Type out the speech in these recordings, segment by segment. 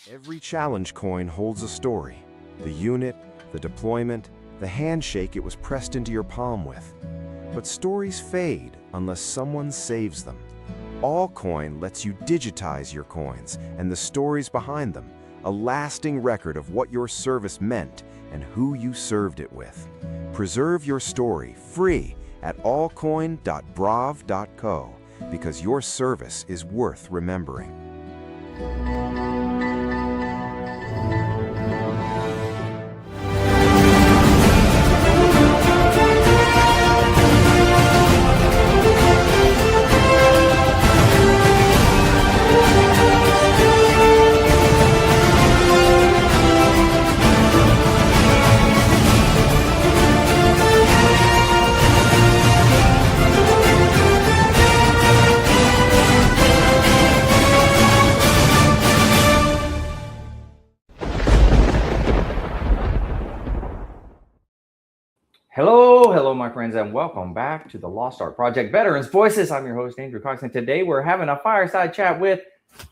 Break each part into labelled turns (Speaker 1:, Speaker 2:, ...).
Speaker 1: Every challenge coin holds a story. The unit, the deployment, the handshake it was pressed into your palm with. But stories fade unless someone saves them. Allcoin lets you digitize your coins and the stories behind them, a lasting record of what your service meant and who you served it with. Preserve your story free at allcoin.brav.co because your service is worth remembering.
Speaker 2: Hello, my friends, and welcome back to the Lost Art Project Veterans Voices. I'm your host, Andrew Cox, and today we're having a fireside chat with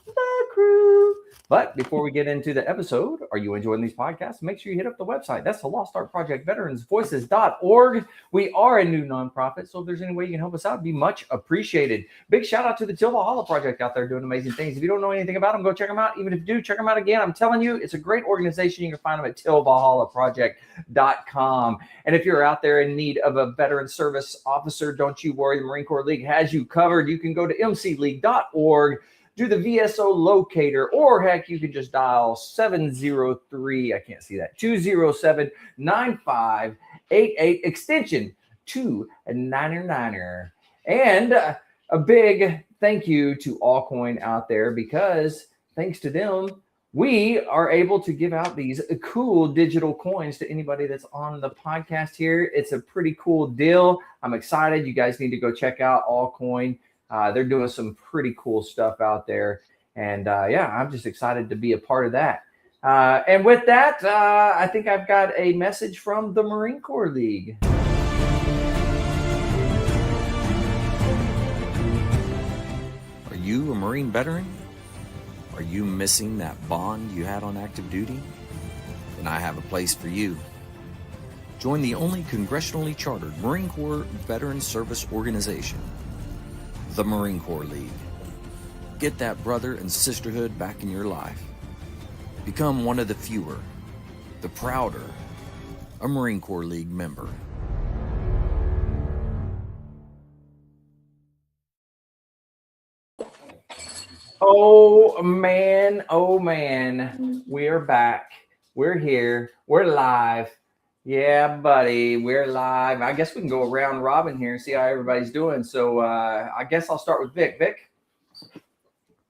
Speaker 2: the crew. But before we get into the episode, are you enjoying these podcasts? Make sure you hit up the website. That's the Lost Art Project VeteransVoices.org. We are a new nonprofit, so if there's any way you can help us out, it'd be much appreciated. Big shout out to the Till Valhalla Project out there doing amazing things. If you don't know anything about them, go check them out. Even if you do, check them out again. I'm telling you, it's a great organization. You can find them at tillvalhallaproject.com. And if you're out there in need of a veteran service officer, don't you worry. The Marine Corps League has you covered. You can go to mcleague.org. Do the VSO locator, or heck, you can just dial 703, I can't see that, 207-9588, extension 299. And a big thank you to Allcoin out there, because thanks to them, we are able to give out these cool digital coins to anybody that's on the podcast here. It's a pretty cool deal. I'm excited. You guys need to go check out Allcoin. They're doing some pretty cool stuff out there. And yeah, I'm just excited to be a part of that. And with that, I think I've got a message from the Marine Corps League.
Speaker 3: Are you a Marine veteran? Are you missing that bond you had on active duty? Then I have a place for you. Join the only congressionally chartered Marine Corps Veteran Service Organization, the Marine Corps League. Get that brother and sisterhood back in your life. Become one of the fewer, the prouder, a Marine Corps League member.
Speaker 2: Oh man, we're back. We're here. We're live. Yeah, buddy, we're live. I guess we can go around robin here and see how everybody's doing. So I guess I'll start with Vic. Vic?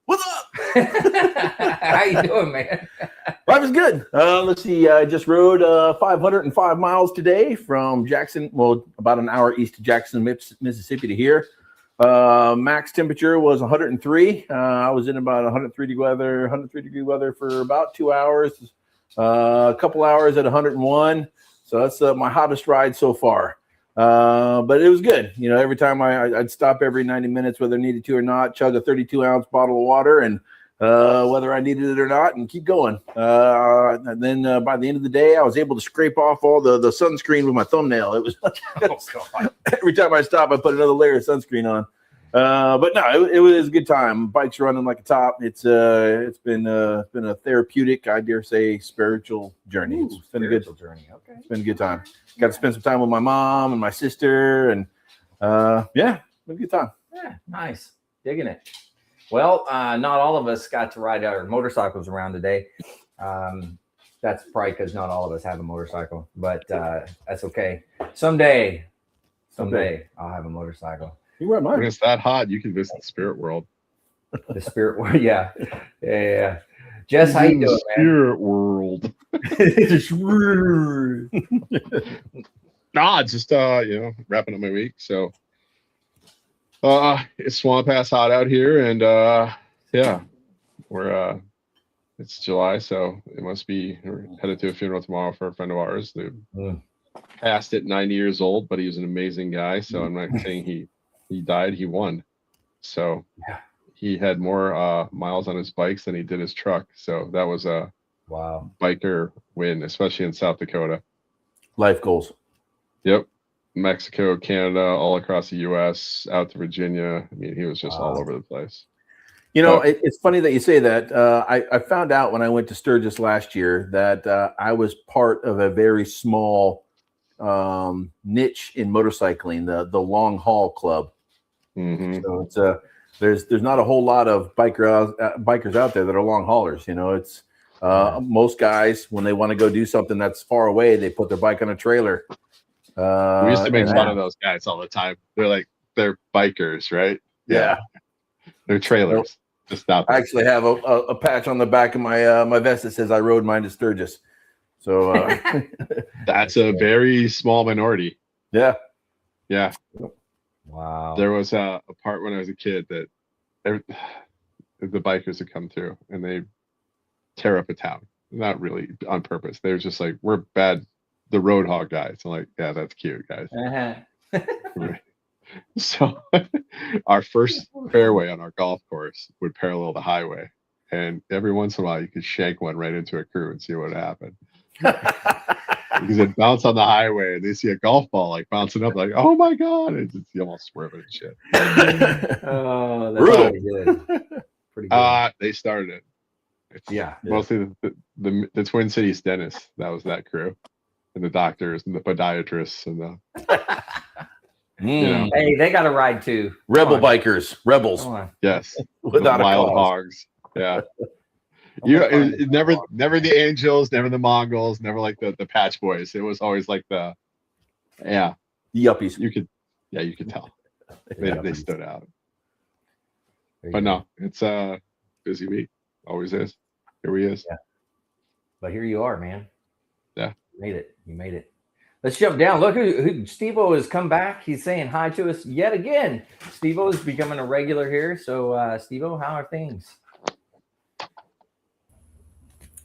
Speaker 4: What's up?
Speaker 2: How you doing, man?
Speaker 4: Life is good. Let's see. I just rode 505 miles today from Jackson, well, about an hour east of Jackson, Mississippi to here. Max temperature was 103. I was in about 103 degree weather for about 2 hours. A couple hours at 101. So that's my hottest ride so far. But it was good. You know, every time I'd stop every 90 minutes, whether I needed to or not, chug a 32-ounce bottle of water, and whether I needed it or not, and keep going. And then by the end of the day, I was able to scrape off all the sunscreen with my thumbnail. It was every time I stop, I put another layer of sunscreen on. But no, it was a good time. Bike's running like a top. It's been a therapeutic, I dare say, spiritual journey. It's been a good journey. Okay, it's been a good time. Got to spend some time with my mom and my sister, and yeah, been a good time.
Speaker 2: Yeah, nice, digging it. Well, not all of us got to ride our motorcycles around today. That's probably because not all of us have a motorcycle, but that's okay. Someday I'll have a motorcycle.
Speaker 4: You wear mine.
Speaker 5: When it's that hot, you can visit the spirit world.
Speaker 2: The spirit world, yeah. Jess, how you doing,
Speaker 5: Spirit world. Nah, just wrapping up my week. So it's swamp ass hot out here, and yeah, we're it's July, so it must be, we're headed to a funeral tomorrow for a friend of ours who passed at 90 years old, but he was an amazing guy. So I'm not saying he died, he won. So yeah. he had more miles on his bikes than he did his truck. So that was a
Speaker 2: Wow.
Speaker 5: biker win, especially in South Dakota.
Speaker 4: Life goals.
Speaker 5: Yep. Mexico, Canada, all across the U.S., out to Virginia. I mean, he was just all over the place.
Speaker 4: You know, it's funny that you say that. I found out when I went to Sturgis last year that I was part of a very small niche in motorcycling, the long haul club.
Speaker 5: Mm-hmm.
Speaker 4: So it's there's not a whole lot of bikers out there that are long haulers. You know, it's most guys, when they want to go do something that's far away, they put their bike on a trailer.
Speaker 5: We used to make fun of those guys all the time. They're bikers, right?
Speaker 4: Yeah.
Speaker 5: They're trailers. Just not.
Speaker 4: I actually have a patch on the back of my my vest that says I rode mine to Sturgis. So
Speaker 5: that's a very small minority.
Speaker 4: Yeah.
Speaker 5: Yeah.
Speaker 2: Wow.
Speaker 5: There was a part when I was a kid that the bikers would come through and they tear up a town. Not really on purpose. They were just like, we're bad. The road hog guys. I'm like, yeah, that's cute, guys. So our first fairway on our golf course would parallel the highway. And every once in a while you could shank one right into a crew and see what happened. Because it bounced on the highway and they see a golf ball like bouncing up, like, oh my God. It's you almost swerving and shit.
Speaker 2: Oh, that's pretty good. Pretty good.
Speaker 5: They started it.
Speaker 2: Yeah.
Speaker 5: Mostly the Twin Cities dentists. That was that crew. And the doctors and the podiatrists and the you know.
Speaker 2: Hey, they got a ride too.
Speaker 4: Rebel bikers, rebels.
Speaker 5: Yes.
Speaker 4: Without
Speaker 5: the wild
Speaker 4: a
Speaker 5: hogs. Yeah. It never the Angels, never the Mongols, never like the Patch Boys. It was always like the
Speaker 4: yuppies.
Speaker 5: You could tell. They stood out. But
Speaker 2: go.
Speaker 5: no, it's a busy week. Always is. Here he is.
Speaker 2: Yeah. But here you are, man.
Speaker 5: Yeah.
Speaker 2: You made it. Let's jump down. Look who Steve-O has come back. He's saying hi to us yet again. Steve-O is becoming a regular here. So Steve-O, how are things?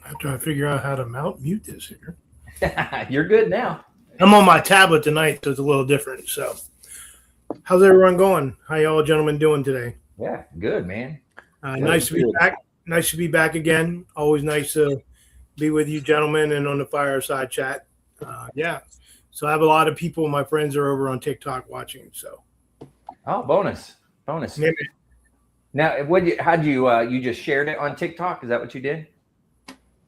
Speaker 6: I'm trying to figure out how to mute this here.
Speaker 2: You're good now.
Speaker 6: I'm on my tablet tonight, so it's a little different. So how's everyone going? How y'all gentlemen doing today?
Speaker 2: Yeah, good, man.
Speaker 6: Nice to be back. Nice to be back again. Always nice to be with you gentlemen and on the Fireside Chat. Yeah. So I have a lot of people, my friends are over on TikTok watching. So
Speaker 2: bonus.
Speaker 6: Yeah.
Speaker 2: Now, how'd you just shared it on TikTok? Is that what you did?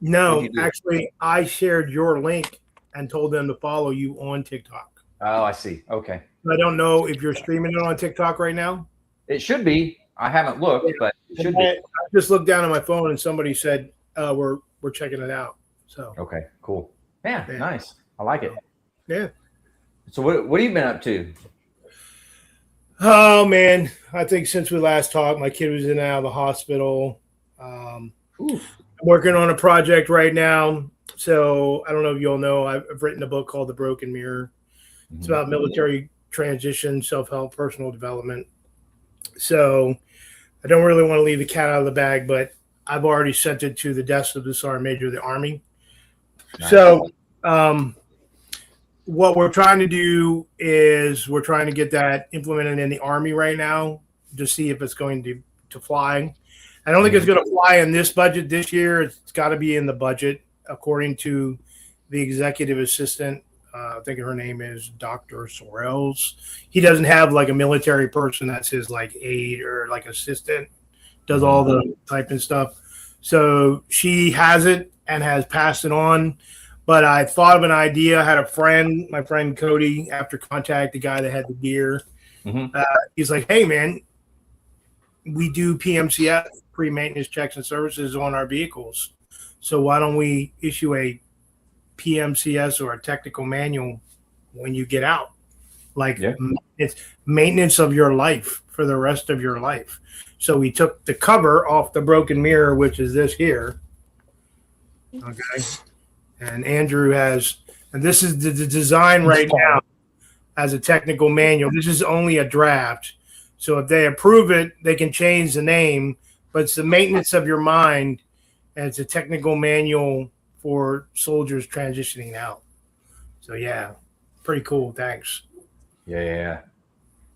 Speaker 6: No, actually I shared your link and told them to follow you on TikTok.
Speaker 2: Oh, I see. Okay.
Speaker 6: I don't know if you're streaming it on TikTok right now.
Speaker 2: It should be. I haven't looked, but it should be.
Speaker 6: I just looked down at my phone and somebody said we're checking it out. So
Speaker 2: okay, cool. Yeah, nice. I like it.
Speaker 6: Yeah.
Speaker 2: So what have you been up to?
Speaker 6: Oh man, I think since we last talked, my kid was in and out of the hospital. I'm working on a project right now. So I don't know if you all know, I've written a book called The Broken Mirror. It's about military transition, self-help, personal development. So I don't really want to leave the cat out of the bag, but I've already sent it to the desk of the Sergeant Major of the Army. Nice. So what we're trying to do is we're trying to get that implemented in the Army right now to see if it's going to fly. I don't think it's going to fly in this budget this year. It's got to be in the budget, according to the executive assistant. I think her name is Dr. Sorrells. He doesn't have like a military person that's his like aide or like assistant, does all the typing stuff. So she has it and has passed it on. But I thought of an idea. I had a friend, my friend Cody, after contact, the guy that had the gear. He's like, hey, man, we do PMCF, pre-maintenance checks and services on our vehicles. So why don't we issue a PMCS or a technical manual when you get out? Like it's maintenance of your life for the rest of your life. So we took the cover off the Broken Mirror, which is this here. Okay. And Andrew has, and this is the design right now as a technical manual. This is only a draft. So if they approve it, they can change the name, but it's the maintenance of your mind, and it's a technical manual for soldiers transitioning out. So yeah, pretty cool. Thanks.
Speaker 2: Yeah.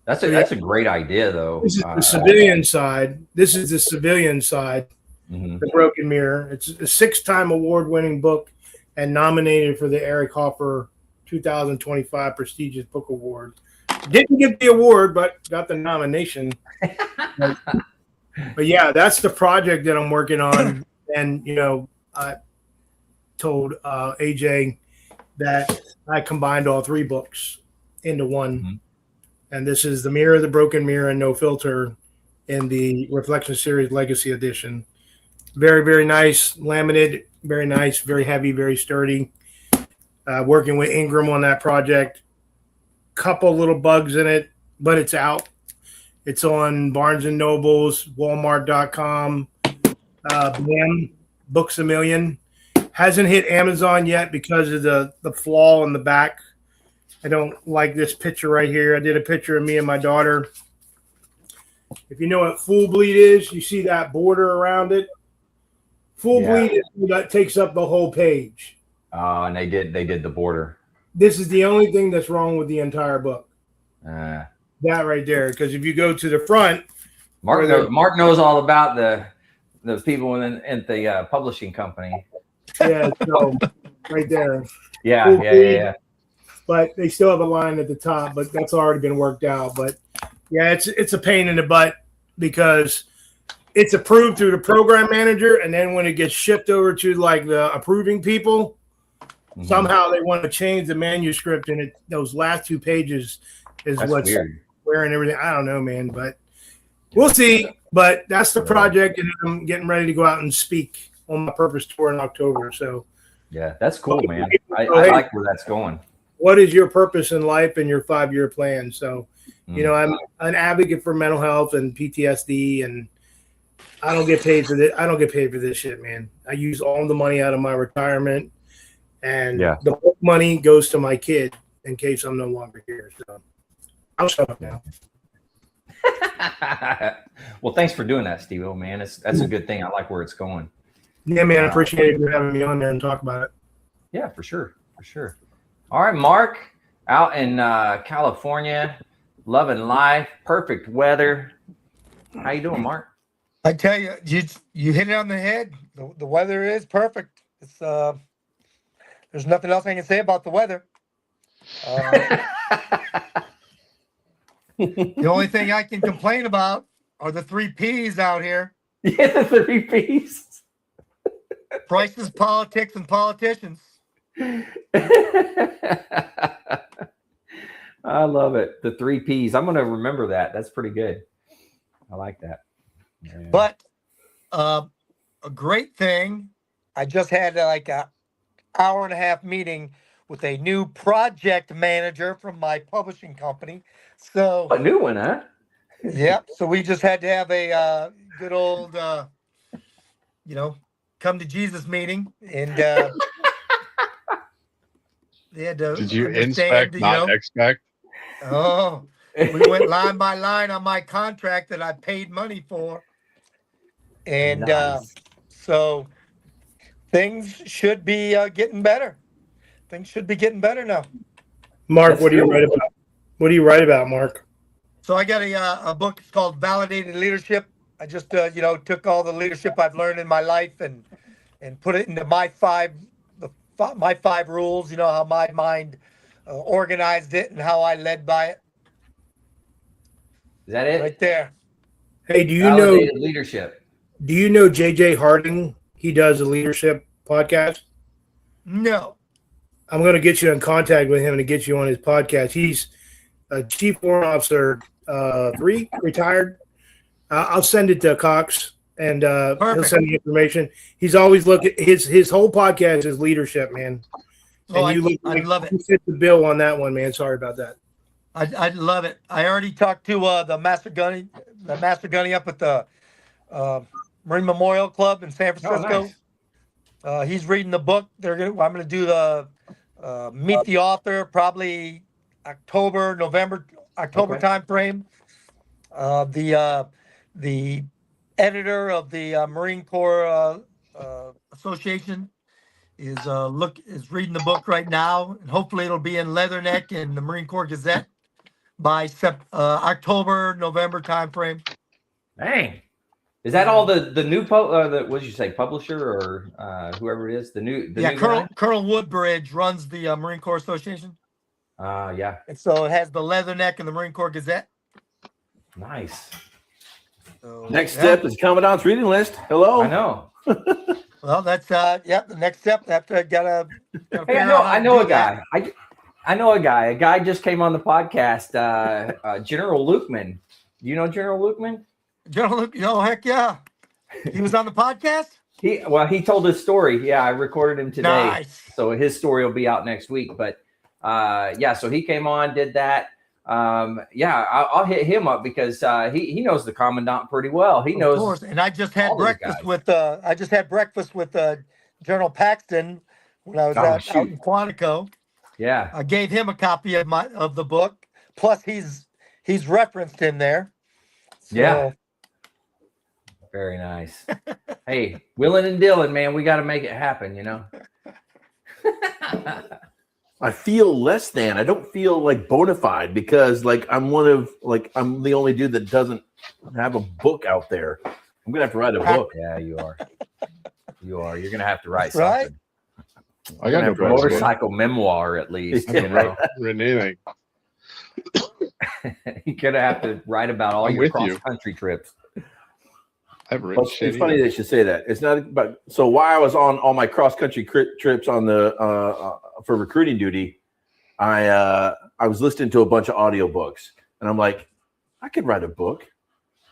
Speaker 2: That's a great idea, though.
Speaker 6: This is the civilian side. This is the civilian side.
Speaker 2: Mhm.
Speaker 6: The Broken Mirror. It's a 6-time award-winning book and nominated for the Eric Hoffer 2025 prestigious book award. Didn't get the award, but got the nomination. But yeah, that's the project that I'm working on. And I told AJ that I combined all 3 books into one.
Speaker 2: Mm-hmm.
Speaker 6: And this is The Mirror, The Broken Mirror, and No Filter in the Reflection Series Legacy Edition. Very, very nice, laminated, very nice, very heavy, very sturdy. Working with Ingram on that project. Couple little bugs in it, but it's out. It's on Barnes & Nobles, Walmart.com, BAM, Books A Million. Hasn't hit Amazon yet because of the flaw in the back. I don't like this picture right here. I did a picture of me and my daughter. If you know what full bleed is, you see that border around it. Full bleed is that takes up the whole page.
Speaker 2: And they did the border.
Speaker 6: This is the only thing that's wrong with the entire book.
Speaker 2: That
Speaker 6: right there, because if you go to the front,
Speaker 2: Mark knows all about the people in the publishing company.
Speaker 6: Yeah, so right there.
Speaker 2: Yeah.
Speaker 6: But they still have a line at the top, but that's already been worked out. But yeah, it's a pain in the butt because it's approved through the program manager, and then when it gets shipped over to like the approving people, somehow they want to change the manuscript, and those last 2 pages is
Speaker 2: That's
Speaker 6: what's
Speaker 2: weird.
Speaker 6: wearing everything. I don't know, man, but we'll see. But that's the project, and I'm getting ready to go out and speak on my Purpose Tour in October. So
Speaker 2: yeah, that's cool, man. I like where that's going.
Speaker 6: What is your purpose in life and your 5-year plan? So, I'm an advocate for mental health and PTSD, and I don't get paid for this. I don't get paid for this shit, man. I use all the money out of my retirement, and the book money goes to my kid in case I'm no longer here. So I'll shut up now.
Speaker 2: Well, thanks for doing that, Steve. Man, that's a good thing. I like where it's going.
Speaker 6: Yeah, man, I appreciate you having me on there and talk about it.
Speaker 2: Yeah, for sure. All right, Mark, out in California, loving life, perfect weather. How you doing, Mark?
Speaker 7: I tell you, you hit it on the head. The weather is perfect. It's there's nothing else I can say about the weather. The only thing I can complain about are the 3 P's out here.
Speaker 2: Yeah, the 3 P's.
Speaker 7: Prices, politics, and politicians.
Speaker 2: I love it. The 3 P's. I'm going to remember that. That's pretty good. I like that. Yeah.
Speaker 7: But a great thing, I just had like a hour-and-a-half meeting with a new project manager from my publishing company. So
Speaker 2: a new one, huh?
Speaker 7: Yeah. So we just had to have a good old, come to Jesus meeting, and they had to.
Speaker 5: Did you inspect, not expect?
Speaker 7: Oh, we went line by line on my contract that I paid money for, and so things should be getting better. Things should be getting better now.
Speaker 6: Mark, what do you write about? What do you write about, Mark?
Speaker 7: So I got a book. It's called Validated Leadership. I just took all the leadership I've learned in my life and put it into my five rules. You know, how my mind organized it and how I led by it.
Speaker 2: Is that it?
Speaker 7: Right there.
Speaker 6: Hey, do you
Speaker 2: Validated leadership?
Speaker 6: Do you know JJ Harding? He does a leadership podcast.
Speaker 7: No.
Speaker 6: I'm going to get you in contact with him to get you on his podcast. He's a Chief Warrant Officer 3, retired. I'll send it to Cox, and he'll send me information. He's always looking. His whole podcast is leadership, man.
Speaker 7: Oh, I'd love it.
Speaker 6: You fit the bill on that one, man. Sorry about that.
Speaker 7: I'd love it. I already talked to the Master Gunny up at the Marine Memorial Club in San Francisco.
Speaker 2: Oh, nice.
Speaker 7: He's reading the book. I'm going to do the meet the author, probably October time frame. The editor of the Marine Corps Association is reading the book right now, and hopefully it'll be in Leatherneck and the Marine Corps Gazette by October, November timeframe.
Speaker 2: Dang. Is that all the new what did you say, publisher or whoever it is? The new
Speaker 7: Colonel Woodbridge runs the Marine Corps Association.
Speaker 2: Yeah.
Speaker 7: And so it has the Leatherneck and the Marine Corps Gazette.
Speaker 2: Nice.
Speaker 7: So,
Speaker 4: Next step is Commandant's reading list. Hello.
Speaker 2: I know.
Speaker 7: Well, that's the next step. After gotta
Speaker 2: Hey, I know a guy. I know a guy. A guy just came on the podcast. General Lukeman. Do you know General Lukeman?
Speaker 7: General Luke, heck yeah. He was on the podcast?
Speaker 2: He told his story. Yeah, I recorded him today.
Speaker 7: Nice.
Speaker 2: So his story will be out next week. But so he came on, did that. I'll hit him up because he knows the commandant pretty well. He knows.
Speaker 7: Of course. And I just had breakfast with General Paxton when I was out in Quantico.
Speaker 2: Yeah.
Speaker 7: I gave him a copy of the book. Plus he's referenced in there. So,
Speaker 2: yeah. Very nice. Hey, willing and dealing, man. We got to make it happen,
Speaker 4: I feel less than. I don't feel like bona fide because I'm the only dude that doesn't have a book out there. I'm gonna have to write a book.
Speaker 2: Yeah, you are. You're gonna have to write
Speaker 7: right?
Speaker 2: something.
Speaker 5: I got no
Speaker 2: a motorcycle memoir at least.
Speaker 5: I haven't written anything.
Speaker 2: You're gonna have to write about all your cross country trips.
Speaker 5: I've written shit.
Speaker 4: It's funny that you say that. It's not about. So while I was on all my cross country trips on the for recruiting duty, I was listening to a bunch of audiobooks, and I'm like, I could write a book.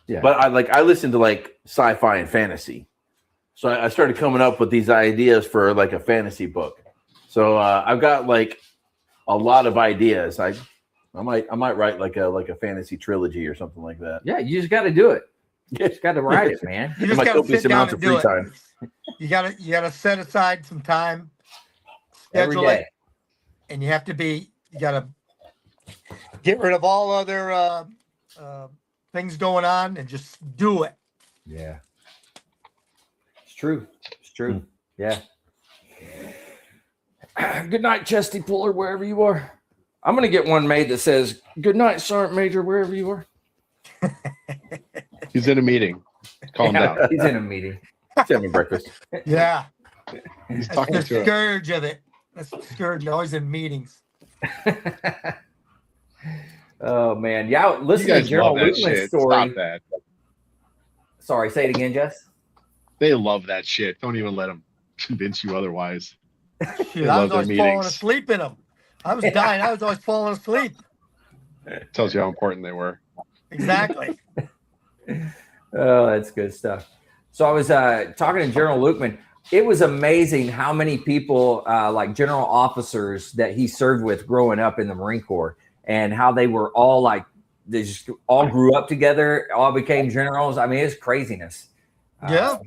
Speaker 4: Yeah. But I listened to sci-fi and fantasy, so I started coming up with these ideas for a fantasy book. So I've got a lot of ideas. I might write a fantasy trilogy or something like that.
Speaker 2: Yeah, you just got to do it. You just got to write it, man.
Speaker 7: You just got to sit down and do it. You gotta set aside some time, schedule it, and you gotta get rid of all other things going on and just do it.
Speaker 2: Yeah, it's true. It's true. Yeah. Good night, Chesty Puller, wherever you are. I'm gonna get one made that says "Good night, Sergeant Major," wherever you are.
Speaker 5: He's in a meeting. Calm down.
Speaker 2: He's in a meeting.
Speaker 4: He's having breakfast.
Speaker 7: Yeah.
Speaker 5: He's
Speaker 7: That's
Speaker 5: talking
Speaker 7: the
Speaker 5: to
Speaker 7: scourge of it. That's the scourge. Always in meetings.
Speaker 2: Oh man, yeah. Listen to Gerald Lukeman's story.
Speaker 5: Stop that.
Speaker 2: Sorry, say it again, Jess.
Speaker 5: They love that shit. Don't even let them convince you otherwise.
Speaker 7: Shoot, I was always falling asleep in them. I was dying. I was always falling asleep.
Speaker 5: Tells you how important they were.
Speaker 7: Exactly.
Speaker 2: Oh, that's good stuff. So I was talking to General Lukeman. It was amazing how many people, general officers that he served with growing up in the Marine Corps, and how they were all they just all grew up together, all became generals. I mean, it's craziness.
Speaker 7: Yeah.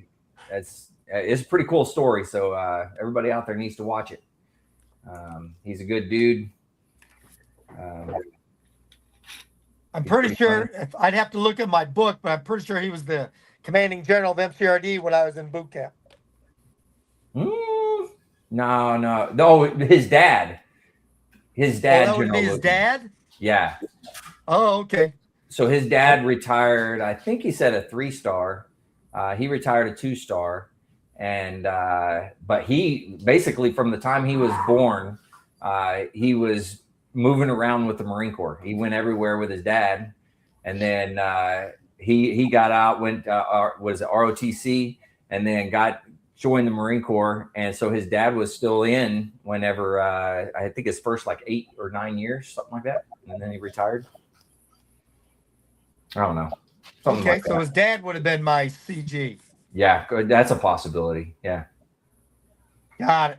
Speaker 2: It's a pretty cool story. So everybody out there needs to watch it. He's a good dude.
Speaker 7: I'm pretty sure I'd have to look at my book, but I'm pretty sure he was the commanding general of MCRD when I was in boot camp.
Speaker 2: No. His dad. His dad.
Speaker 7: Oh, that would be his dad?
Speaker 2: Yeah.
Speaker 7: Oh, okay.
Speaker 2: So his dad retired, I think he said a 3-star. He retired a 2-star. And but he basically, from the time he was born, he was moving around with the Marine Corps. He went everywhere with his dad. And then he got out, was ROTC, and then joined the Marine Corps. And so his dad was still in whenever, I think his first 8 or 9 years, something like that. And then he retired. I don't know.
Speaker 7: Okay, so his dad would have been my CG.
Speaker 2: Yeah, good. That's a possibility. Yeah.
Speaker 7: Got it.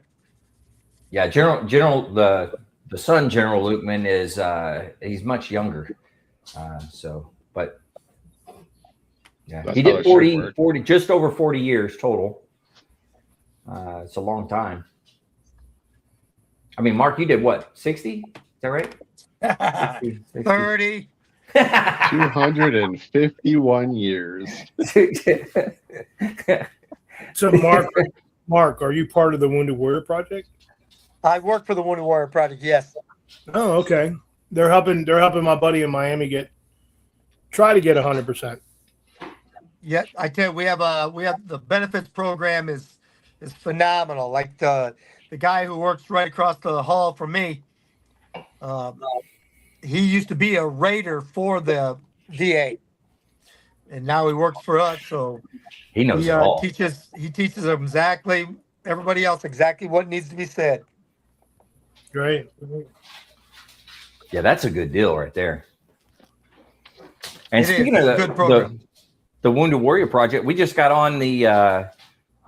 Speaker 2: Yeah, the son, General Lukeman, is he's much younger. But yeah, he did 40, just over 40 years total. It's a long time. I mean, Mark, you did what, 60? Is that right? 60.
Speaker 7: 30.
Speaker 5: 251 years.
Speaker 6: So, Mark, are you part of the Wounded Warrior Project?
Speaker 7: I work for the Wounded Warrior Project, yes.
Speaker 6: Oh, okay. They're helping my buddy in Miami try to get 100%.
Speaker 7: Yeah, I tell you, we have the benefits program is phenomenal. Like the guy who works right across the hall from me, uh, he used to be a raider for the VA, and now he works for us. So
Speaker 2: He knows it all.
Speaker 7: he teaches them everybody else exactly what needs to be said.
Speaker 6: Great.
Speaker 2: Yeah, that's a good deal right there. And
Speaker 7: It is.
Speaker 2: speaking
Speaker 7: It's
Speaker 2: of
Speaker 7: a good program.
Speaker 2: the Wounded Warrior Project, we just got on the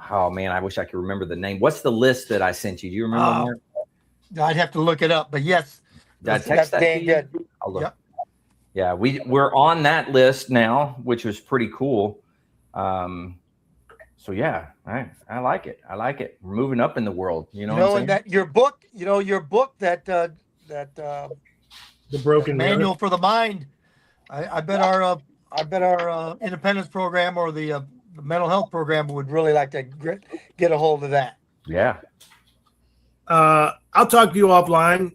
Speaker 2: oh man, I wish I could remember the name. What's the list that I sent you? Do you remember?
Speaker 7: I'd have to look it up, but yes,
Speaker 2: Did I text that to
Speaker 7: dang
Speaker 2: you?
Speaker 7: good.
Speaker 2: I'll look.
Speaker 7: Yep.
Speaker 2: Yeah, we're on that list now, which was pretty cool. So yeah, I like it. I like it. We're moving up in the world. You know what I'm saying?
Speaker 7: And that your book that
Speaker 6: The Broken
Speaker 7: manual for the mind. I bet our independence program or the mental health program would really like to get a hold of that.
Speaker 2: Yeah.
Speaker 6: I'll talk to you offline.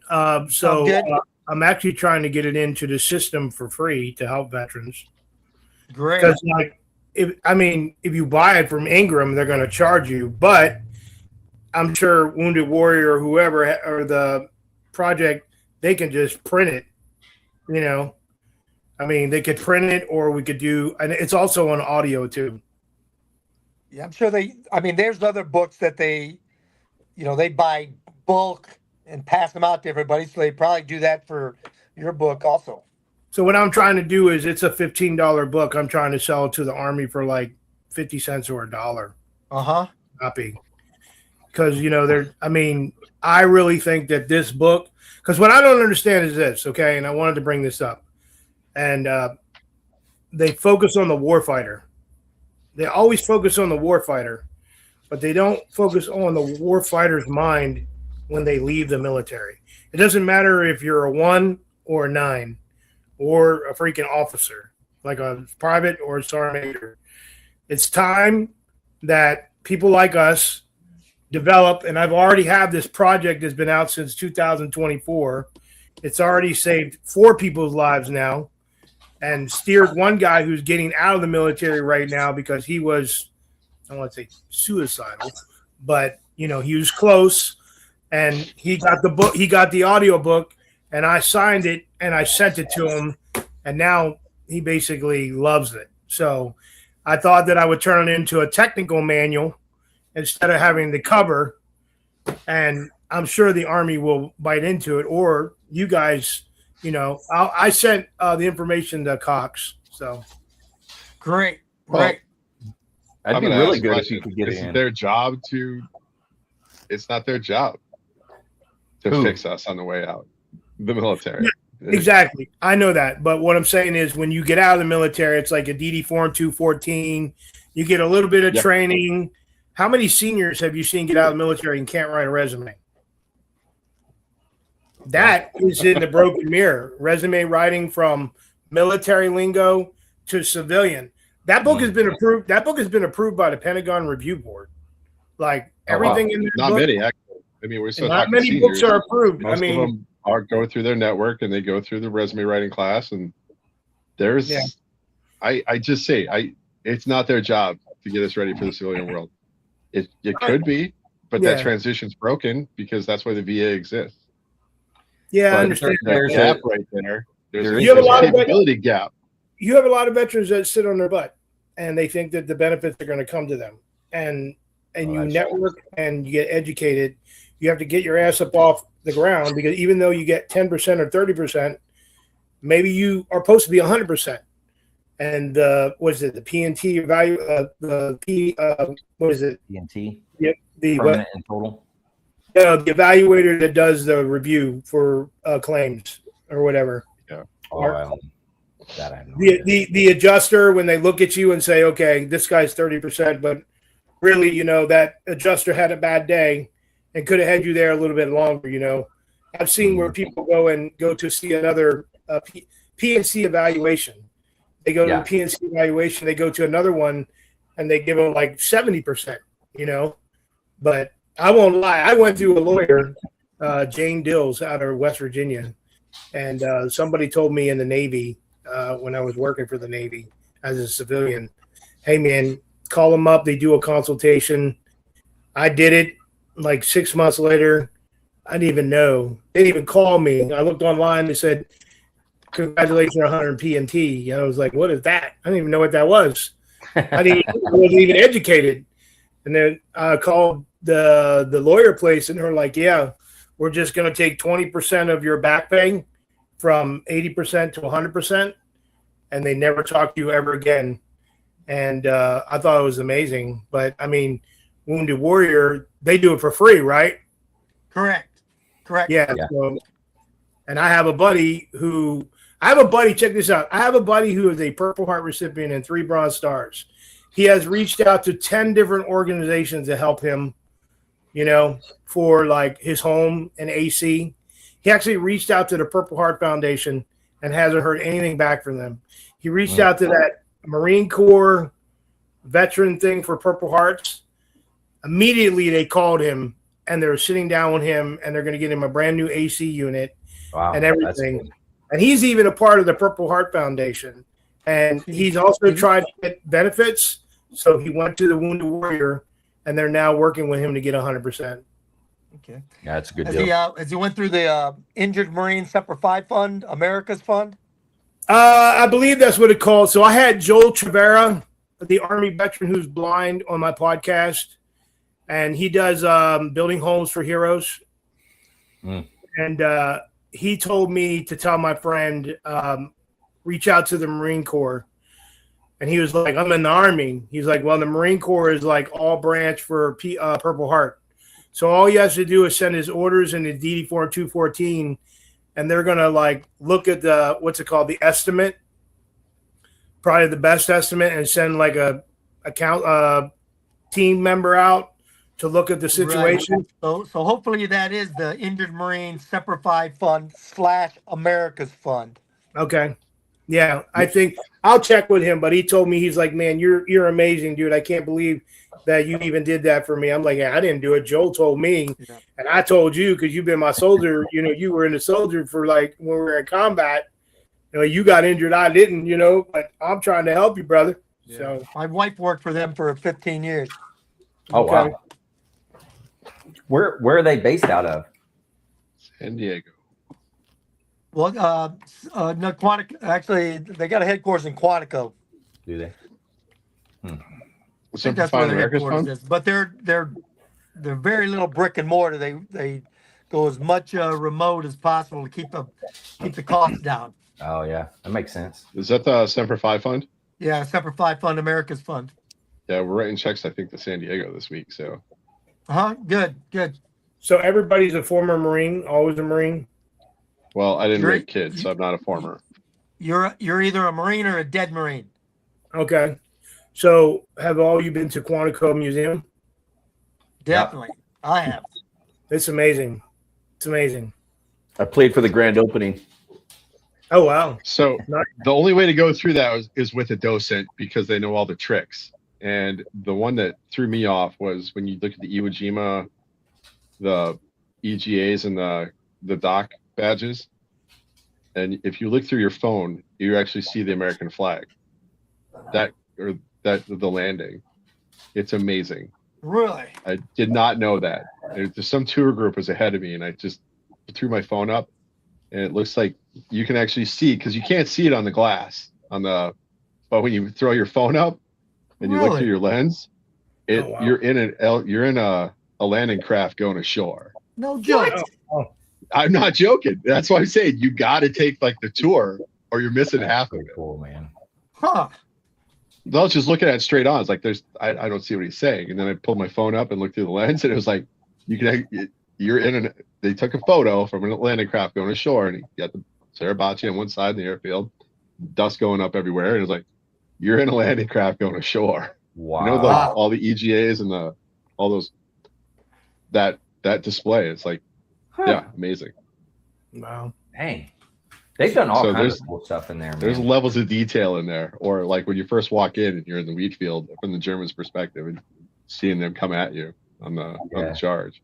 Speaker 7: Good.
Speaker 6: I'm actually trying to get it into the system for free to help veterans.
Speaker 7: Great.
Speaker 6: Because if you buy it from Ingram, they're going to charge you. But I'm sure Wounded Warrior or whoever or the project, they can just print it. You know, they could print it, or we could do, and it's also on audio too.
Speaker 7: Yeah, I'm sure there's other books that they buy bulk and pass them out to everybody. So they probably do that for your book also.
Speaker 6: So what I'm trying to do is, it's a $15 book. I'm trying to sell it to the Army for like 50 cents or $1 copy. Because, I really think that this book, because what I don't understand is this, okay? And I wanted to bring this up. And they focus on the warfighter. They always focus on the warfighter, but they don't focus on the warfighter's mind when they leave the military. It doesn't matter if you're a 1 or a 9 or a freaking officer, like a private or a sergeant major. It's time that people like us develop, and I've already had this project that's been out since 2024. It's already saved 4 people's lives now and steered one guy who's getting out of the military right now because he was, I don't want to say suicidal, but he was close, and he got the book, he got the audio book, and I signed it and I sent it to him, and now he basically loves it. So I thought that I would turn it into a technical manual instead of having the cover, and I'm sure the Army will bite into it, or you guys, I sent the information to Cox. So
Speaker 7: great.
Speaker 2: That'd
Speaker 5: I'm
Speaker 2: be
Speaker 5: gonna
Speaker 2: really
Speaker 5: ask
Speaker 2: good
Speaker 5: a
Speaker 2: if you
Speaker 5: question.
Speaker 2: could get it
Speaker 5: Is
Speaker 2: in.
Speaker 5: it their job it's not their job to fix us on the way out. The military.
Speaker 6: Yeah, exactly. I know that. But what I'm saying is, when you get out of the military, it's like a DD Form 214. You get a little bit of training. How many seniors have you seen get out of the military and can't write a resume? That is in the broken mirror. Resume writing from military lingo to civilian. That book has been approved. That book has been approved by the Pentagon Review Board. Like everything in the
Speaker 5: not
Speaker 6: book,
Speaker 5: many actually. We're still
Speaker 6: not
Speaker 5: talking
Speaker 6: many
Speaker 5: seniors.
Speaker 6: books are approved.
Speaker 5: Most of them are go through their network and they go through the resume writing class, and there's I just say it's not their job to get us ready for the civilian world. It could be, but that transition's broken because that's why the VA exists.
Speaker 6: Yeah,
Speaker 5: but
Speaker 6: I understand.
Speaker 5: There's a gap right there. There's
Speaker 6: You have a lot of
Speaker 5: capability gap.
Speaker 6: You have a lot of veterans that sit on their butt and they think that the benefits are going to come to them. And you network and you get educated. You have to get your ass up off the ground, because even though you get 10% or 30%, maybe you are supposed to be 100%. And what is it? The PNT value? What is it?
Speaker 2: PNT.
Speaker 6: Yep. The
Speaker 2: permanent and total.
Speaker 6: The evaluator that does the review for claims or whatever.
Speaker 5: Yeah.
Speaker 2: That I have no idea.
Speaker 6: The adjuster, when they look at you and say, okay, this guy's 30%, but really, that adjuster had a bad day and could have had you there a little bit longer. I've seen where people go to see another PNC evaluation. They go to the PNC evaluation, they go to another one, and they give them like 70%, But I won't lie. I went through a lawyer, Jane Dills, out of West Virginia, And somebody told me in the Navy when I was working for the Navy as a civilian, hey, man, call them up. They do a consultation. I did it. Like 6 months later, I didn't even know. They didn't even call me. I looked online. They said, congratulations, 100 PNT. And I was like, what is that? I didn't even know what that was. I wasn't even educated. And then I called the lawyer place, and they're like, yeah, we're just going to take 20% of your back pay from 80% to 100%. And they never talk to you ever again. And I thought it was amazing. But, I mean, Wounded Warrior, they do it for free, right?
Speaker 7: Correct.
Speaker 6: Yeah. So, and I have a buddy, check this out. I have a buddy who is a Purple Heart recipient and 3 Bronze Stars. He has reached out to 10 different organizations to help him, for like his home and AC. He actually reached out to the Purple Heart Foundation and hasn't heard anything back from them. He reached out to that Marine Corps veteran thing for Purple Hearts. Immediately they called him and they're sitting down with him and they're going to get him a brand new AC unit and everything. Cool. And he's even a part of the Purple Heart Foundation. And he's also tried to get benefits. So he went to the Wounded Warrior and they're now working with him to get 100%.
Speaker 2: Okay.
Speaker 3: Yeah, that's a good deal.
Speaker 7: As he went through the Injured Marine Semper Fi Fund, America's Fund?
Speaker 6: I believe that's what it's called. So I had Joel Trevera, the Army veteran who's blind, on my podcast. And he does building homes for heroes. And he told me to tell my friend, reach out to the Marine Corps. And he was like, I'm in the Army. He's like, well, the Marine Corps is like all branch for Purple Heart. So all he has to do is send his orders in the DD form 214, and they're going to like look at the, what's it called, the estimate, probably the best estimate, and send like a account team member out to look at the situation.
Speaker 7: Right. So hopefully that is the Injured Marine Semper Fi Fund / America's Fund.
Speaker 6: Okay. Yeah, I think I'll check with him, but he told me, he's like, man, you're amazing, dude. I can't believe that you even did that for me. I'm like, yeah, I didn't do it. Joel told me, and I told you because you've been my soldier. You were in the soldier for like when we were in combat. You got injured, I didn't. But I'm trying to help you, brother. Yeah. So
Speaker 7: my wife worked for them for 15 years.
Speaker 3: Oh wow. Where are they based out of?
Speaker 5: San Diego.
Speaker 7: Well, no, Quantico. Actually, they got a headquarters in Quantico.
Speaker 3: Do they?
Speaker 7: I think that's where their headquarters is. But they're very little brick and mortar. They go as much remote as possible to keep the costs down.
Speaker 3: Oh yeah, that makes sense.
Speaker 5: Is that the Semper Fi Fund?
Speaker 7: Yeah, Semper Fi Fund, America's Fund.
Speaker 5: Yeah, we're writing checks, I think, to San Diego this week. So.
Speaker 7: Good.
Speaker 6: So everybody's a former Marine, always a Marine.
Speaker 5: Well, I didn't raise kids, so I'm not a former.
Speaker 7: You're either a Marine or a dead Marine.
Speaker 6: Okay. So have all you been to Quantico Museum?
Speaker 7: Definitely. Yeah. I have.
Speaker 6: It's amazing. It's amazing.
Speaker 4: I played for the grand opening.
Speaker 6: Oh, wow.
Speaker 5: So the only way to go through that is with a docent because they know all the tricks. And the one that threw me off was when you look at the Iwo Jima, the EGAs and the dock badges. And if you look through your phone, you actually see the American flag. The landing. It's amazing.
Speaker 7: Really?
Speaker 5: I did not know that. There's some tour group was ahead of me, and I just threw my phone up, and it looks like you can actually see, because you can't see it on the glass but when you throw your phone up and you look through your lens, you're in a landing craft going ashore.
Speaker 7: No joke.
Speaker 5: I'm not joking. That's why I'm saying you got to take like the tour, or you're missing half of it.
Speaker 3: Cool, man.
Speaker 7: Huh.
Speaker 5: I was just looking at it straight on. It's like I don't see what he's saying, and then I pulled my phone up and looked through the lens, and it was like they took a photo from an landing craft going ashore, and you got the Sarabachi on one side in the airfield, dust going up everywhere, and it was like you're in a landing craft going ashore.
Speaker 3: Wow.
Speaker 5: All the EGAs and all those that display. It's like, yeah, amazing.
Speaker 6: Wow.
Speaker 3: Dang. They've done all kinds of cool stuff in there, man.
Speaker 5: There's levels of detail in there. Or like when you first walk in and you're in the wheat field from the Germans' perspective and seeing them come at you on the charge.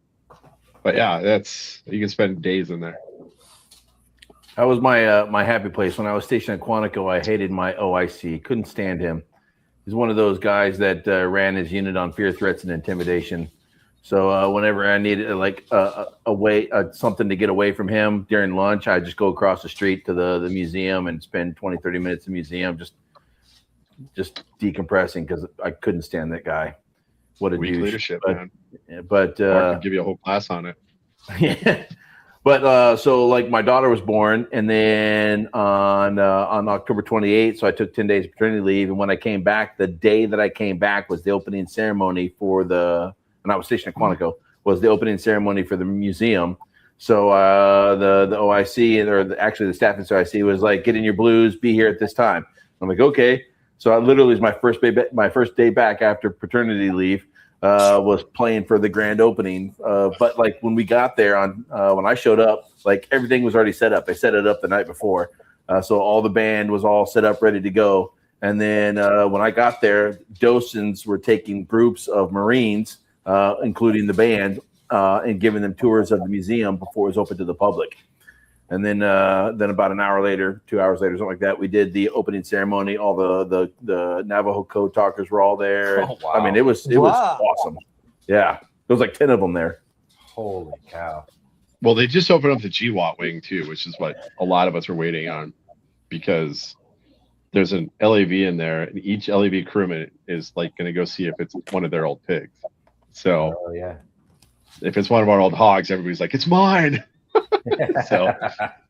Speaker 5: But yeah, you can spend days in there.
Speaker 4: That was my my happy place. When I was stationed at Quantico, I hated my OIC. Couldn't stand him. He's one of those guys that ran his unit on fear, threats, and intimidation. So whenever I needed something to get away from him during lunch, I just go across the street to the museum and spend 20, 30 minutes in the museum just decompressing because I couldn't stand that guy. What a
Speaker 5: Weak
Speaker 4: douche.
Speaker 5: leadership, man.
Speaker 4: But
Speaker 5: I could give you a whole class on it.
Speaker 4: yeah. But so like my daughter was born, and then on October 28th, so I took 10 days of paternity leave. And when I came back, the day that I came back was the opening ceremony for and I was stationed at Quantico, was the opening ceremony for the museum. So the OIC, actually the staff at OIC was like, get in your blues, be here at this time. I'm like, okay. So I literally was my first day back after paternity leave. Was playing for the grand opening, but like when we got there when I showed up, like everything was already set up. They set it up the night before, so all the band was all set up, ready to go. And then when I got there, docents were taking groups of Marines, including the band, and giving them tours of the museum before it was open to the public. And then about an hour later, 2 hours later, something like that, we did the opening ceremony. All the Navajo code talkers were all there.
Speaker 2: Oh, wow.
Speaker 4: I mean, it was awesome. Yeah, there was like 10 of them there.
Speaker 2: Holy cow!
Speaker 5: Well, they just opened up the GWAT wing too, which is what a lot of us were waiting on, because there's an LAV in there, and each LAV crewman is like going to go see if it's one of their old pigs. So,
Speaker 2: yeah,
Speaker 5: if it's one of our old hogs, everybody's like, "It's mine." So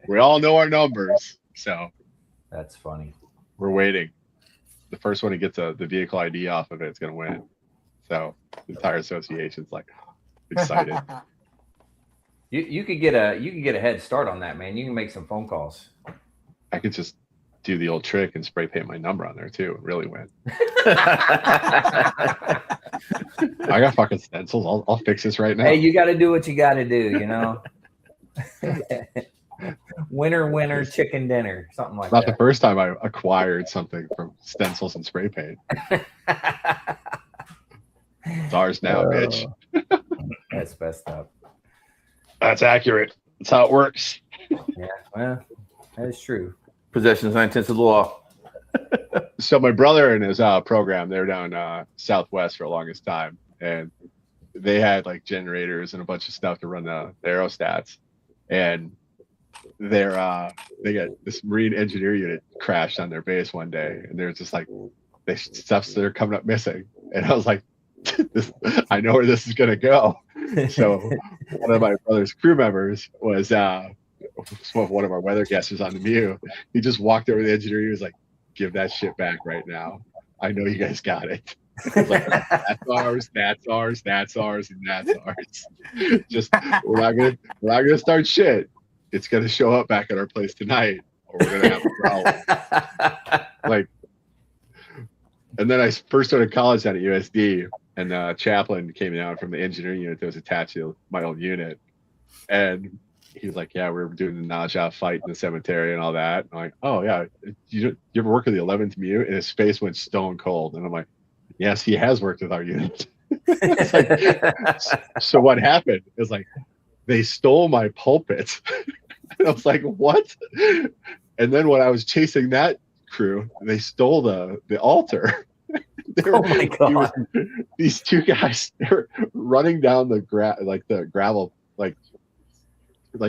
Speaker 5: we all know our numbers. So
Speaker 2: that's funny.
Speaker 5: We're waiting. The first one to get the vehicle ID off of it is going to win. So the entire association's like excited.
Speaker 2: You could get a head start on that, man. You can make some phone calls.
Speaker 5: I could just do the old trick and spray paint my number on there too and really win. I got fucking stencils. I'll fix this right now.
Speaker 2: Hey, you got to do what you got to do, you know. winner, chicken dinner, something like that.
Speaker 5: Not the first time I acquired something from stencils and spray paint. It's ours now, bitch.
Speaker 2: That's messed up.
Speaker 5: That's accurate. That's how it works.
Speaker 2: Yeah, well, that is true.
Speaker 4: Possession is 9/10 of the law.
Speaker 5: So my brother and his program, they're down Southwest for the longest time, and they had like generators and a bunch of stuff to run the aerostats. And they got this Marine engineer unit crashed on their base one day, and they're just like, stuffs that are coming up missing. And I was like, I know where this is gonna go. So one of my brother's crew members was one of our weather guesses on the Mew. He just walked over to the engineer. He was like, "Give that shit back right now. I know you guys got it." It's like, that's ours, that's ours, that's ours, and that's ours. Just we're not gonna start shit. It's gonna show up back at our place tonight, or we're gonna have a problem. Like, and then I first started college at USD, and chaplain came down from the engineering unit that was attached to my old unit, and he was like, "Yeah, we were doing the Naja fight in the cemetery and all that." I'm like, "Oh yeah, you ever work with the 11th MU?" And his face went stone cold, and I'm like, "Yes, he has worked with our unit." Like, so what happened is like they stole my pulpit. And I was like, "What?" And then when I was chasing that crew, they stole the altar.
Speaker 2: Oh my god!
Speaker 5: These two guys, they were running down the gravel, like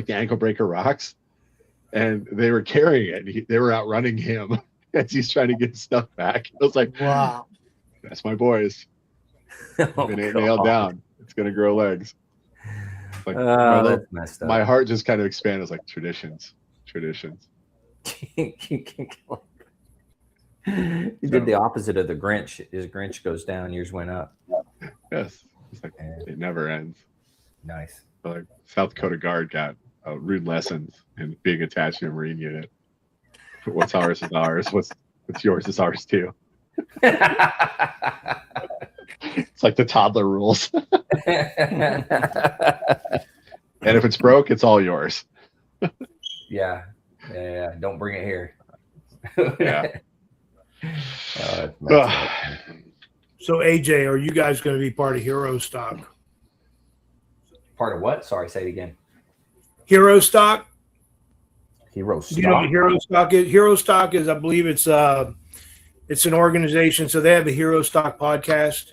Speaker 5: the ankle breaker rocks, and they were carrying it. They were outrunning him as he's trying to get his stuff back. I was like,
Speaker 7: wow,
Speaker 5: that's my boys. Been nailed down. It's gonna grow legs. Like,
Speaker 2: that's messed up.
Speaker 5: My heart just kind of expanded. I was like, traditions.
Speaker 2: You did the opposite of the Grinch. His Grinch goes down, yours went up.
Speaker 5: Yes, it's like it never ends.
Speaker 2: Nice.
Speaker 5: Like South Dakota Guard got rude lessons in being attached to a Marine unit. What's ours is ours. What's yours is ours too. It's like the toddler rules. And if it's broke, it's all yours.
Speaker 2: Yeah. Don't bring it here.
Speaker 5: Yeah.
Speaker 6: So AJ, are you guys going to be part of Hero Stock?
Speaker 2: Part of what? Sorry, say it again.
Speaker 6: Hero Stock?
Speaker 2: Hero
Speaker 6: Do you know what
Speaker 2: Stock.
Speaker 6: Hero Stock is? Hero Stock is, I believe it's an organization. So they have a Hero Stock podcast.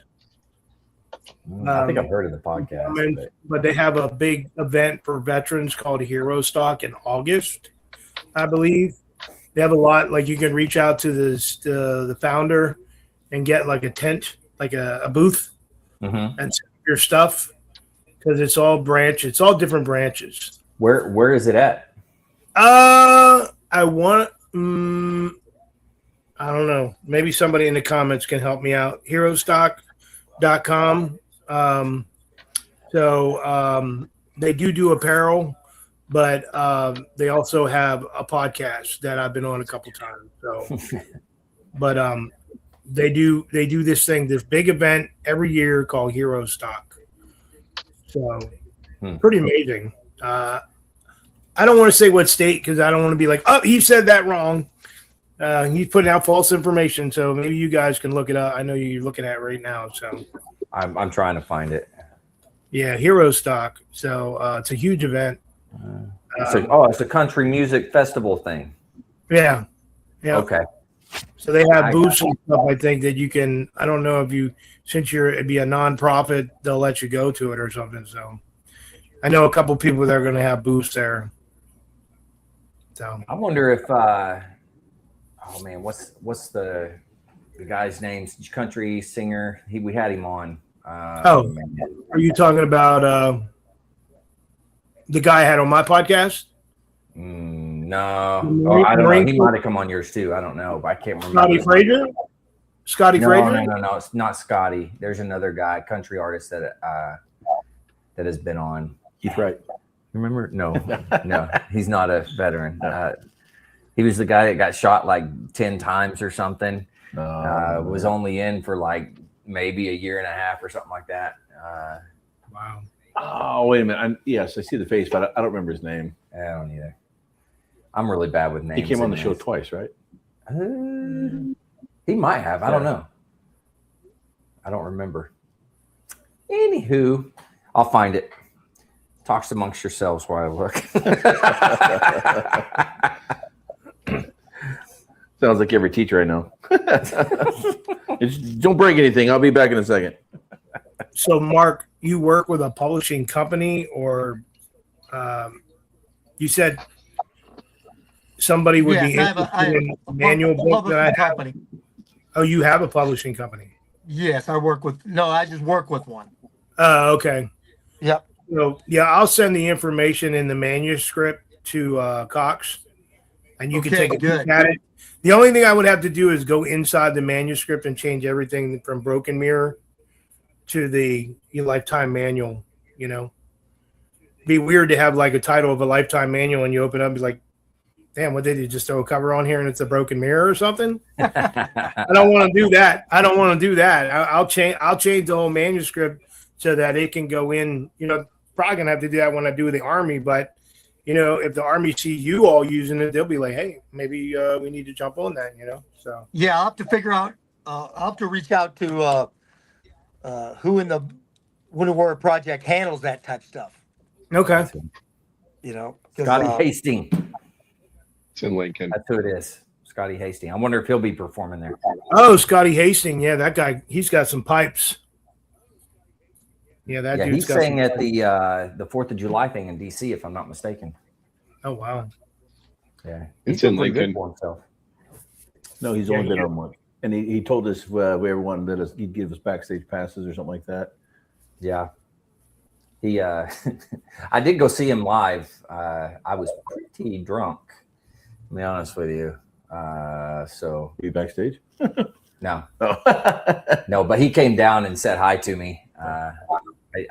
Speaker 2: I think I've heard of the podcast.
Speaker 6: But they have a big event for veterans called Hero Stock in August, I believe. They have a lot, like you can reach out to the founder and get like a tent, like a booth, and set up your stuff, because it's all different branches.
Speaker 2: Where is it at?
Speaker 6: I don't know. Maybe somebody in the comments can help me out. Herostock.com. They do apparel, but they also have a podcast that I've been on a couple times. So, but they do this big event every year called Hero Stock. So pretty amazing. I don't want to say what state, because I don't want to be like, oh, he said that wrong. He's putting out false information. So maybe you guys can look it up. I know you're looking at it right now. So
Speaker 2: I'm trying to find it.
Speaker 6: Yeah, Hero Stock. So it's a huge event.
Speaker 2: It's a country music festival thing.
Speaker 6: Yeah. Yeah.
Speaker 2: Okay.
Speaker 6: So they have booths and stuff, I think, that you can, I don't know if you, since it'd be a nonprofit, they'll let you go to it or something. So I know a couple people that are going to have booths there. So
Speaker 2: I wonder if, what's the guy's name? Country singer. We had him on.
Speaker 6: Are you talking about the guy I had on my podcast?
Speaker 2: No. I don't know. He might have come on yours too. I don't know, but I can't remember.
Speaker 6: Scotty Frazier? Frazier?
Speaker 2: No, it's not Scotty. There's another guy, country artist that has been on.
Speaker 4: He's right.
Speaker 2: Remember? No, he's not a veteran. He was the guy that got shot like 10 times or something. Was only in for like maybe a year and a half or something like that.
Speaker 6: Wow.
Speaker 4: Oh, wait a minute. Yes, I see the face, but I don't remember his name.
Speaker 2: I don't either. I'm really bad with names.
Speaker 4: He came on the show twice, right?
Speaker 2: He might have. I don't know. I don't remember. Anywho, I'll find it. Talks amongst yourselves while I look.
Speaker 4: Sounds like every teacher I know. Don't break anything. I'll be back in a second.
Speaker 6: So, Mark, you work with a publishing company, or you said somebody would be interested in a manual book that I have?
Speaker 7: Company.
Speaker 6: Oh, you have a publishing company?
Speaker 7: Yes, I just work with one.
Speaker 6: Oh, okay.
Speaker 7: Yep.
Speaker 6: So, yeah, I'll send the information in the manuscript to Cox, and you can take a look at it. The only thing I would have to do is go inside the manuscript and change everything from Broken Mirror to the Lifetime Manual. Be weird to have like a title of a Lifetime Manual and you open up and be like, damn, what did you just throw a cover on here and it's a Broken Mirror or something? I don't want to do that. I'll change the whole manuscript so that it can go in. Probably gonna have to do that when I do the Army, but if the Army see you all using it, they'll be like, hey, maybe we need to jump on that. So
Speaker 7: yeah, I'll have to figure out. I'll have to reach out to who in the Winter War Project handles that type stuff.
Speaker 6: Okay.
Speaker 2: Scotty Hastings.
Speaker 5: It's in Lincoln.
Speaker 2: That's who it is. Scotty Hastings. I wonder if he'll be performing there.
Speaker 6: Oh, Scotty Hastings. Yeah, that guy. He's got some pipes. Yeah, that dude's
Speaker 2: he's sang at the 4th of July thing in DC, if I'm not mistaken.
Speaker 6: Oh wow.
Speaker 2: Yeah,
Speaker 5: it's in Lincoln.
Speaker 4: No, he's only been on one, and he told us we ever wanted that he'd give us backstage passes or something like that.
Speaker 2: Yeah. He I did go see him live. I was pretty drunk, to be honest with you. So
Speaker 4: you backstage?
Speaker 2: No.
Speaker 4: Oh.
Speaker 2: No, but he came down and said hi to me.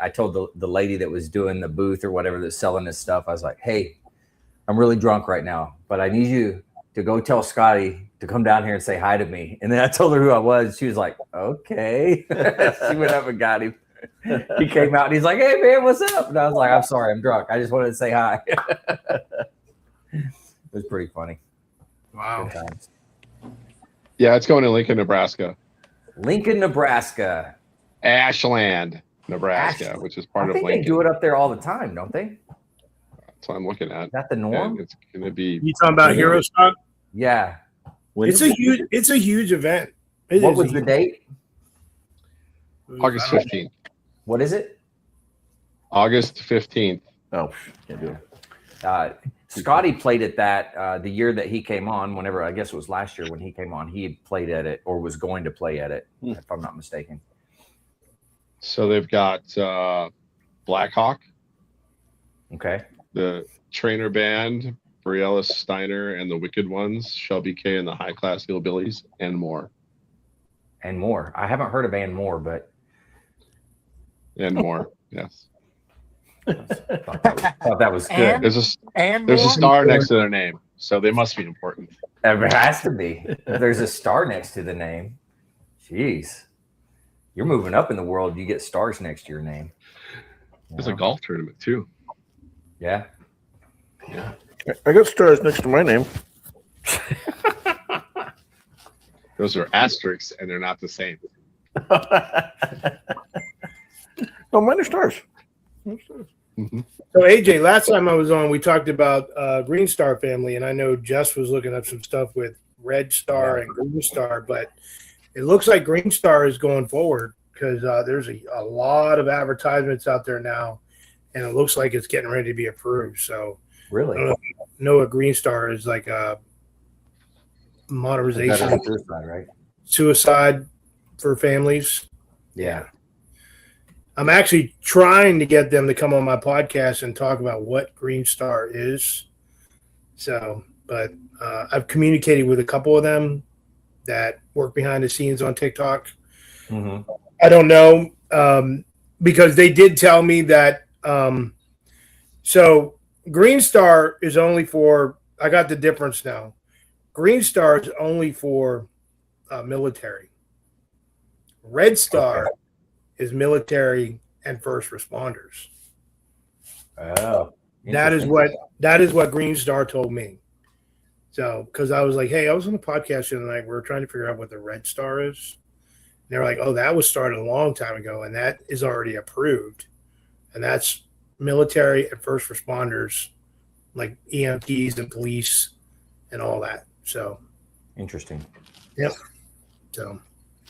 Speaker 2: I told the lady that was doing the booth or whatever that's selling this stuff, I was like, hey, I'm really drunk right now, but I need you to go tell Scotty to come down here and say hi to me. And then I told her who I was. She was like, okay. She went up and got him. He came out and he's like, hey, man, what's up? And I was like, I'm sorry, I'm drunk. I just wanted to say hi. It was pretty funny.
Speaker 6: Wow.
Speaker 5: Yeah, it's going to Lincoln, Nebraska.
Speaker 2: Lincoln, Nebraska.
Speaker 5: Ashland, Nebraska, which is part of
Speaker 2: I think
Speaker 5: Lincoln.
Speaker 2: they do it up there all the time, don't they?
Speaker 5: That's what I'm looking at.
Speaker 2: Is that the
Speaker 5: And
Speaker 2: norm?
Speaker 5: it's going to be.
Speaker 6: You talking about Hero Stock?
Speaker 2: Yeah.
Speaker 6: It's a huge event.
Speaker 2: What was the date?
Speaker 5: August 15th.
Speaker 2: What is it?
Speaker 5: August 15th.
Speaker 4: Oh, can't do it.
Speaker 2: Scotty played at that the year that he came on. Whenever, I guess it was last year when he came on, he had played at it or was going to play at it, if I'm not mistaken.
Speaker 5: So they've got Blackhawk,
Speaker 2: Okay.
Speaker 5: the Trainer Band, Briella Steiner, and the Wicked Ones, Shelby K and the High Class Hillbillies, and more.
Speaker 2: And more. I haven't heard of and more, but
Speaker 5: And more. Yes.
Speaker 2: thought that was good.
Speaker 7: And-
Speaker 5: There's
Speaker 7: And
Speaker 5: a
Speaker 7: more?
Speaker 5: star next to their name, so they must be important.
Speaker 2: There has to be. If there's a star next to the name. Jeez. You're moving up in the world. You get stars next to your name.
Speaker 5: There's a golf tournament too.
Speaker 2: Yeah.
Speaker 4: I got stars next to my name.
Speaker 5: Those are asterisks, and they're not the same.
Speaker 4: No, mine are stars.
Speaker 5: Mhm.
Speaker 6: So AJ, last time I was on, we talked about Green Star family, and I know Jess was looking up some stuff with Red Star and Green Star, but it looks like Green Star is going forward because there's a lot of advertisements out there now, and it looks like it's getting ready to be approved. So
Speaker 2: Really?
Speaker 6: Noah Green Star is like a modernization
Speaker 2: Better suicide, right?
Speaker 6: suicide for families.
Speaker 2: Yeah.
Speaker 6: I'm actually trying to get them to come on my podcast and talk about what Green Star is. So, but I've communicated with a couple of them that work behind the scenes on TikTok.
Speaker 2: Mm-hmm.
Speaker 6: I don't know because they did tell me that. So Green Star is only for. I got the difference now. Green Star is only for military. Red Star is military and first responders.
Speaker 2: Oh.
Speaker 6: That is what Green Star told me. So, because I was like, hey, I was on the podcast the other night. We were trying to figure out what the Red Star is. And they're like, oh, that was started a long time ago, and that is already approved. And that's military and first responders, like EMTs and police and all that. So,
Speaker 2: Interesting.
Speaker 6: yep. So,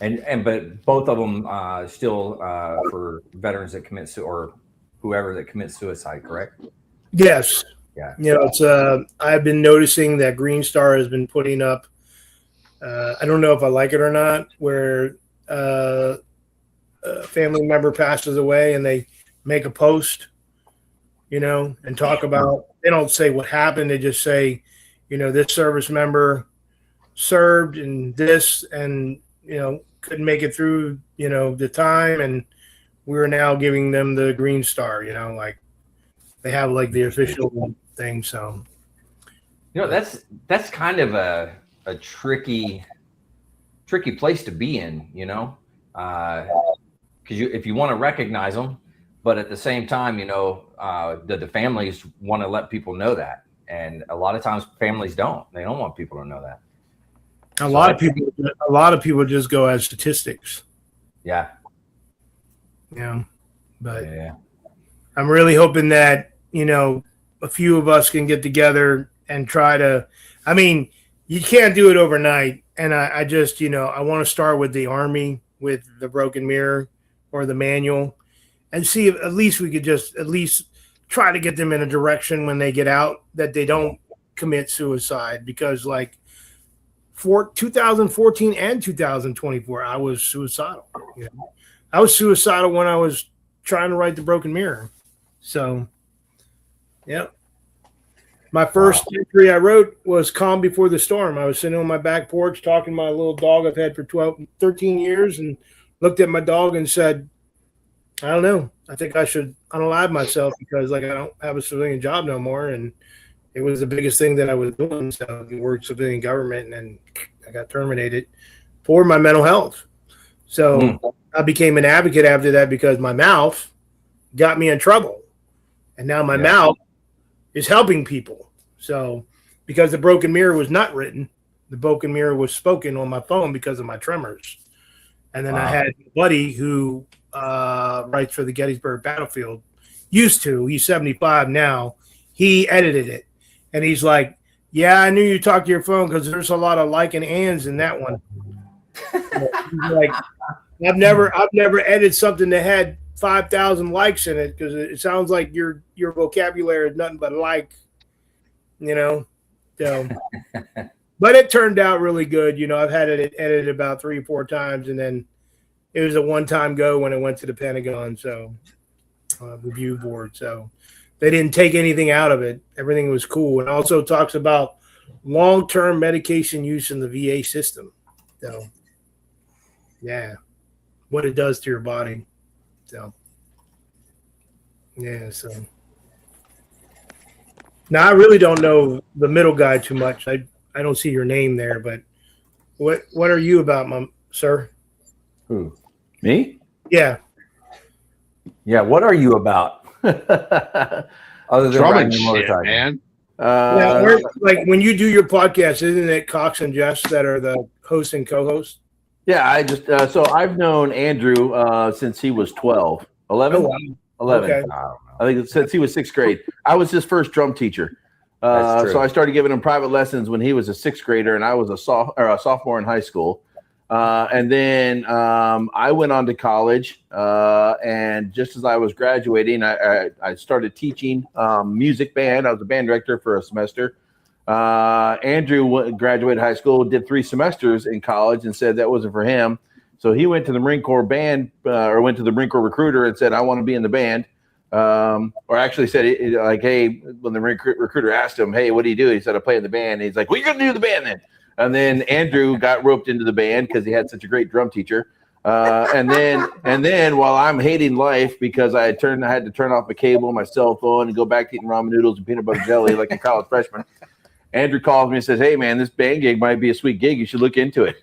Speaker 2: And but both of them still for veterans that commit or whoever that commits suicide, correct?
Speaker 6: yes.
Speaker 2: Yeah.
Speaker 6: You know, it's I've been noticing that Green Star has been putting up. I don't know if I like it or not, where a family member passes away and they make a post, you know, and talk about. They don't say what happened. They just say, you know, this service member served in this, and you know, couldn't make it through, you know, the time, and we're now giving them the Green Star. You know, like they have like the official thing. So,
Speaker 2: You know, that's kind of a tricky place to be in, you know, because if you want to recognize them, but at the same time, you know, the families want to let people know that, and a lot of times families don't. They don't want people to know that.
Speaker 6: a lot of people just go as statistics.
Speaker 2: Yeah.
Speaker 6: You know, but
Speaker 2: Yeah.
Speaker 6: I'm really hoping that, you know, a few of us can get together and try to. I mean, you can't do it overnight, and I just, you know, I want to start with the Army with the broken mirror or the manual, and see if at least we could just at least try to get them in a direction when they get out that they don't commit suicide, because like for 2014 and 2024, I was suicidal. You know? I was suicidal when I was trying to write the broken mirror. So, yeah. My first entry I wrote was Calm Before the Storm. I was sitting on my back porch talking to my little dog I've had for 13 years, and looked at my dog and said, I don't know. I think I should unalive myself because like I don't have a civilian job no more. And it was the biggest thing that I was doing. So I worked civilian government, and then I got terminated for my mental health. So I became an advocate after that because my mouth got me in trouble. And now my mouth is helping people. So because the broken mirror was not written, the broken mirror was spoken on my phone because of my tremors. And then I had a buddy who writes for the Gettysburg Battlefield, used to, he's 75 now. he edited it, and he's like, "Yeah, I knew you talked to your phone because there's a lot of like and ands in that one." He's like, I've never edited something that had 5,000 likes in it because it sounds like your vocabulary is nothing but like, you know. So, but it turned out really good. You know, I've had it edited about 3 or 4 times, and then it was a one-time go when it went to the Pentagon, so review board. So they didn't take anything out of it. Everything was cool, and also talks about long-term medication use in the VA system. So, yeah, what it does to your body. So, yeah. So now I really don't know the middle guy too much. I don't see your name there, but what are you about, sir?
Speaker 4: Who? Me?
Speaker 6: Yeah.
Speaker 8: Yeah. What are you about? Other than
Speaker 5: Drum
Speaker 8: riding
Speaker 5: and
Speaker 8: your
Speaker 5: shit,
Speaker 8: motorcycle,
Speaker 5: man.
Speaker 6: Yeah, like when you do your podcast, isn't it Cox and Jess that are the host and co-host?
Speaker 4: Yeah, I just so I've known Andrew since he was 12, 11,
Speaker 6: Oh, wow.
Speaker 4: 11.
Speaker 6: Okay.
Speaker 4: I think since he was 6th grade. I was his first drum teacher.
Speaker 8: That's true.
Speaker 4: So I started giving him private lessons when he was a 6th grader and I was a sophomore in high school. And then I went on to college, and just as I was graduating, I started teaching music band. I was a band director for a semester. Andrew graduated high school, did 3 semesters in college, and said that wasn't for him. So he went to the Marine Corps band, or went to the Marine Corps recruiter and said, "I want to be in the band." Or actually said, like, "Hey," when the recruiter asked him, "Hey, what do you do?" He said, "I play in the band." And he's like, "Well, you're gonna do the band then." And then Andrew got roped into the band because he had such a great drum teacher. And then while I'm hating life because I had to turn off my cable, my cell phone, and go back to eating ramen noodles and peanut butter jelly like a college freshman, Andrew calls me and says, "Hey man, this band gig might be a sweet gig. You should look into it."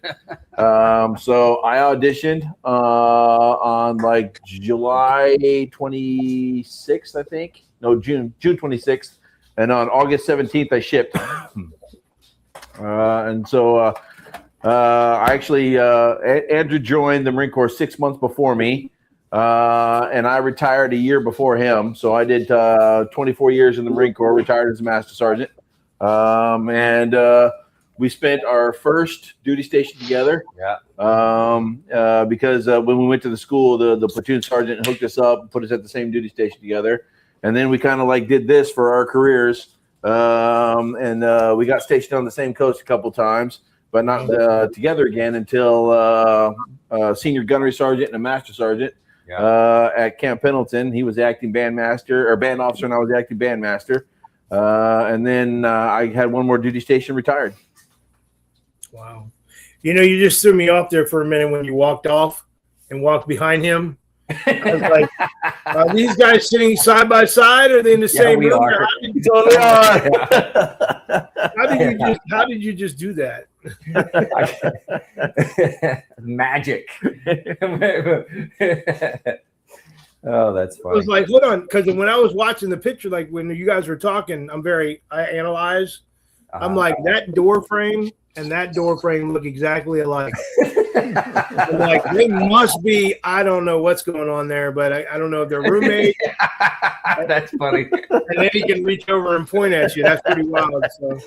Speaker 4: So I auditioned on like July 26th, I think. No, June 26th. And on August 17th, I shipped. And so I actually, Andrew joined the Marine Corps 6 months before me, and I retired a year before him. So I did 24 years in the Marine Corps, retired as a Master Sergeant. And we spent our first duty station together.
Speaker 8: Yeah.
Speaker 4: Because when we went to the school, the platoon sergeant hooked us up and put us at the same duty station together. And then we kind of like did this for our careers. And we got stationed on the same coast a couple times, but not together again until senior gunnery sergeant and a master sergeant at Camp Pendleton. He was the acting bandmaster or band officer, and I was the acting bandmaster. And then I had one more duty station, retired.
Speaker 6: Wow. You know, you just threw me off there for a minute when you walked off and walked behind him. I was like, are these guys sitting side by side? Or are they in the same room?
Speaker 4: Totally are.
Speaker 6: How did you just do that?
Speaker 8: Magic. Oh, that's funny.
Speaker 6: I was like, hold on, because when I was watching the picture, like when you guys were talking, I analyze. I'm like, that door frame and that door frame look exactly alike. I'm like, they must be, I don't know what's going on there, but I don't know if they're roommates.
Speaker 8: That's funny.
Speaker 6: And then he can reach over and point at you. That's pretty wild. So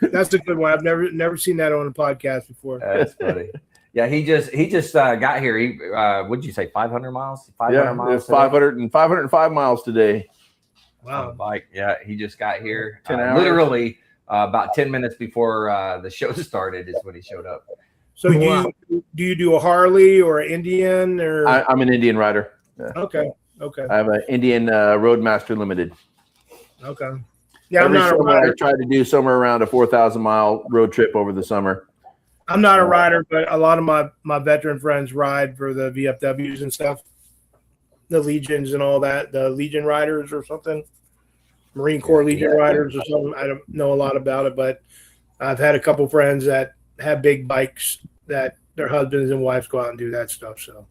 Speaker 6: that's a good one. I've never seen that on a podcast before.
Speaker 8: That's funny. Yeah, he just got here. He what'd you say, 500 miles? 500 miles.
Speaker 4: 505 miles today.
Speaker 6: Wow.
Speaker 8: Bike. Yeah, he just got here.
Speaker 4: 10 hours.
Speaker 8: Literally about 10 minutes before the show started is when he showed up.
Speaker 6: So do you do a Harley or an Indian or?
Speaker 4: I'm an Indian rider. Yeah.
Speaker 6: Okay.
Speaker 4: I have an Indian Roadmaster Limited.
Speaker 6: Okay. Yeah,
Speaker 4: Every
Speaker 6: I'm not a
Speaker 4: summer
Speaker 6: rider.
Speaker 4: I try to do somewhere around a 4,000 mile road trip over the summer.
Speaker 6: I'm not a rider, but a lot of my veteran friends ride for the VFWs and stuff, the Legions and all that, the Legion riders or something, Marine Corps Legion riders or something. I don't know a lot about it, but I've had a couple friends that have big bikes that their husbands and wives go out and do that stuff. So,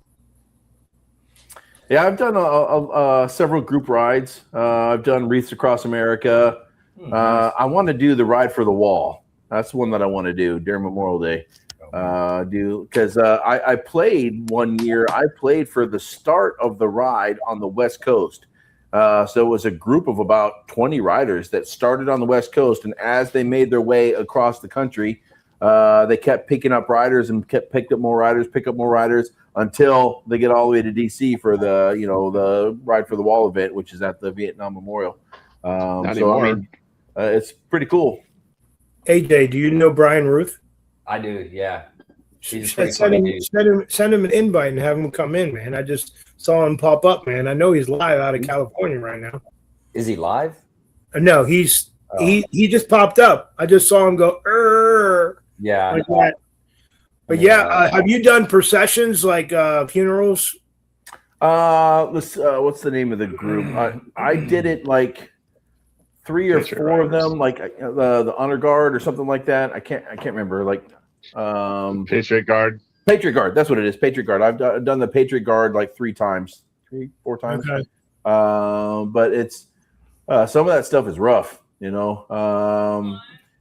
Speaker 4: yeah, I've done several group rides. I've done Wreaths Across America.
Speaker 8: Nice.
Speaker 4: I want to do the Ride for the Wall. That's one that I want to do during Memorial Day. Because I played one year. I played for the start of the ride on the West Coast. So it was a group of about 20 riders that started on the West Coast, and as they made their way across the country, they kept picking up riders and pick up more riders until they get all the way to DC for the Ride for the Wall event, which is at the Vietnam Memorial. It's pretty cool.
Speaker 6: AJ, do you know Brian Ruth?
Speaker 8: I do, yeah. He's
Speaker 6: Send him an invite and have him come in, man. I just saw him pop up, man. I know he's live out of California right now.
Speaker 8: Is he live?
Speaker 6: No, he just popped up. I just saw him go,
Speaker 8: yeah.
Speaker 6: Like that. But have you done processions like funerals?
Speaker 4: What's the name of the group? I did it like 3 or 4 of them, like the honor guard or something like that. I can't remember. Like
Speaker 5: Patriot Guard.
Speaker 4: Patriot Guard. That's what it is. Patriot Guard. I've done the Patriot Guard like 3 times, 4 times.
Speaker 6: Okay.
Speaker 4: But it's some of that stuff is rough, you know.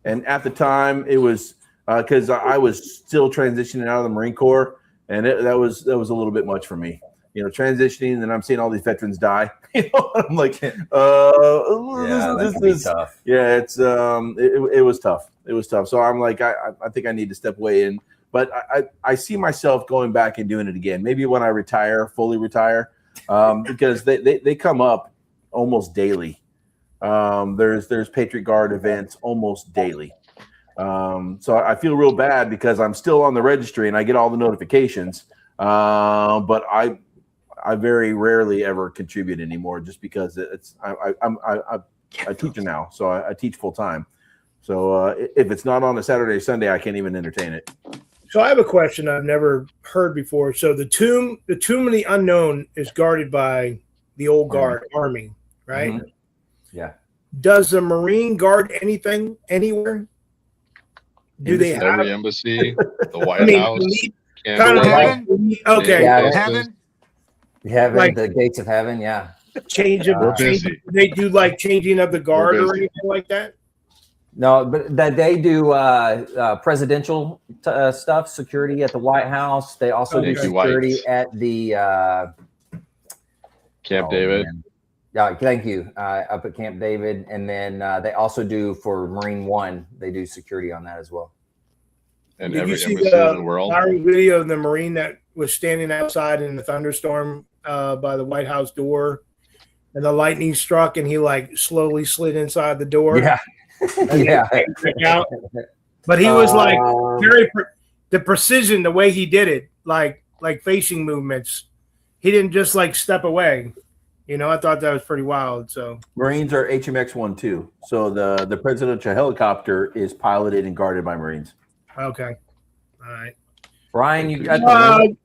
Speaker 4: And at the time, it was because I was still transitioning out of the Marine Corps, and that was a little bit much for me. You know, transitioning, and I'm seeing all these veterans die. You know, I'm like, this is
Speaker 8: tough.
Speaker 4: Yeah, it's it was tough. It was tough. So I'm like, I think I need to step away, but I see myself going back and doing it again. Maybe when I fully retire, because they come up almost daily. There's Patriot Guard events almost daily. So I feel real bad because I'm still on the registry and I get all the notifications. But I very rarely ever contribute anymore, just because I teach now, so I teach full time. So if it's not on a Saturday or Sunday, I can't even entertain it.
Speaker 6: So I have a question I've never heard before. So the tomb of the unknown is guarded by the old guard army, right?
Speaker 8: Mm-hmm. Yeah.
Speaker 6: Does the Marine guard anything anywhere? Do they have
Speaker 5: every embassy, the White House?
Speaker 7: Kind of heaven?
Speaker 6: Okay.
Speaker 8: Yeah,
Speaker 7: Heaven?
Speaker 8: Heaven,
Speaker 6: Like-
Speaker 8: the gates of heaven, yeah.
Speaker 6: They do like changing of the guard or anything like that?
Speaker 8: No, but that they do presidential stuff, security at the White House. They also do
Speaker 6: Okay.
Speaker 8: security at the
Speaker 5: Camp David.
Speaker 8: man. Yeah, thank you. Up at Camp David, and then they also do for Marine One. They do security on that as well.
Speaker 5: And
Speaker 6: Did
Speaker 5: every
Speaker 6: you see
Speaker 5: embassy in the world.
Speaker 6: viral video of the Marine that was standing outside in the thunderstorm by the White House door, and the lightning struck, and he like slowly slid inside the door?
Speaker 8: Yeah, yeah.
Speaker 6: Out. But he was like the precision, the way he did it, like facing movements. He didn't just like step away. You know, I thought that was pretty wild. So
Speaker 4: Marines are HMX-1 too. So the presidential helicopter is piloted and guarded by Marines.
Speaker 6: okay, all right.
Speaker 8: Brian, you got the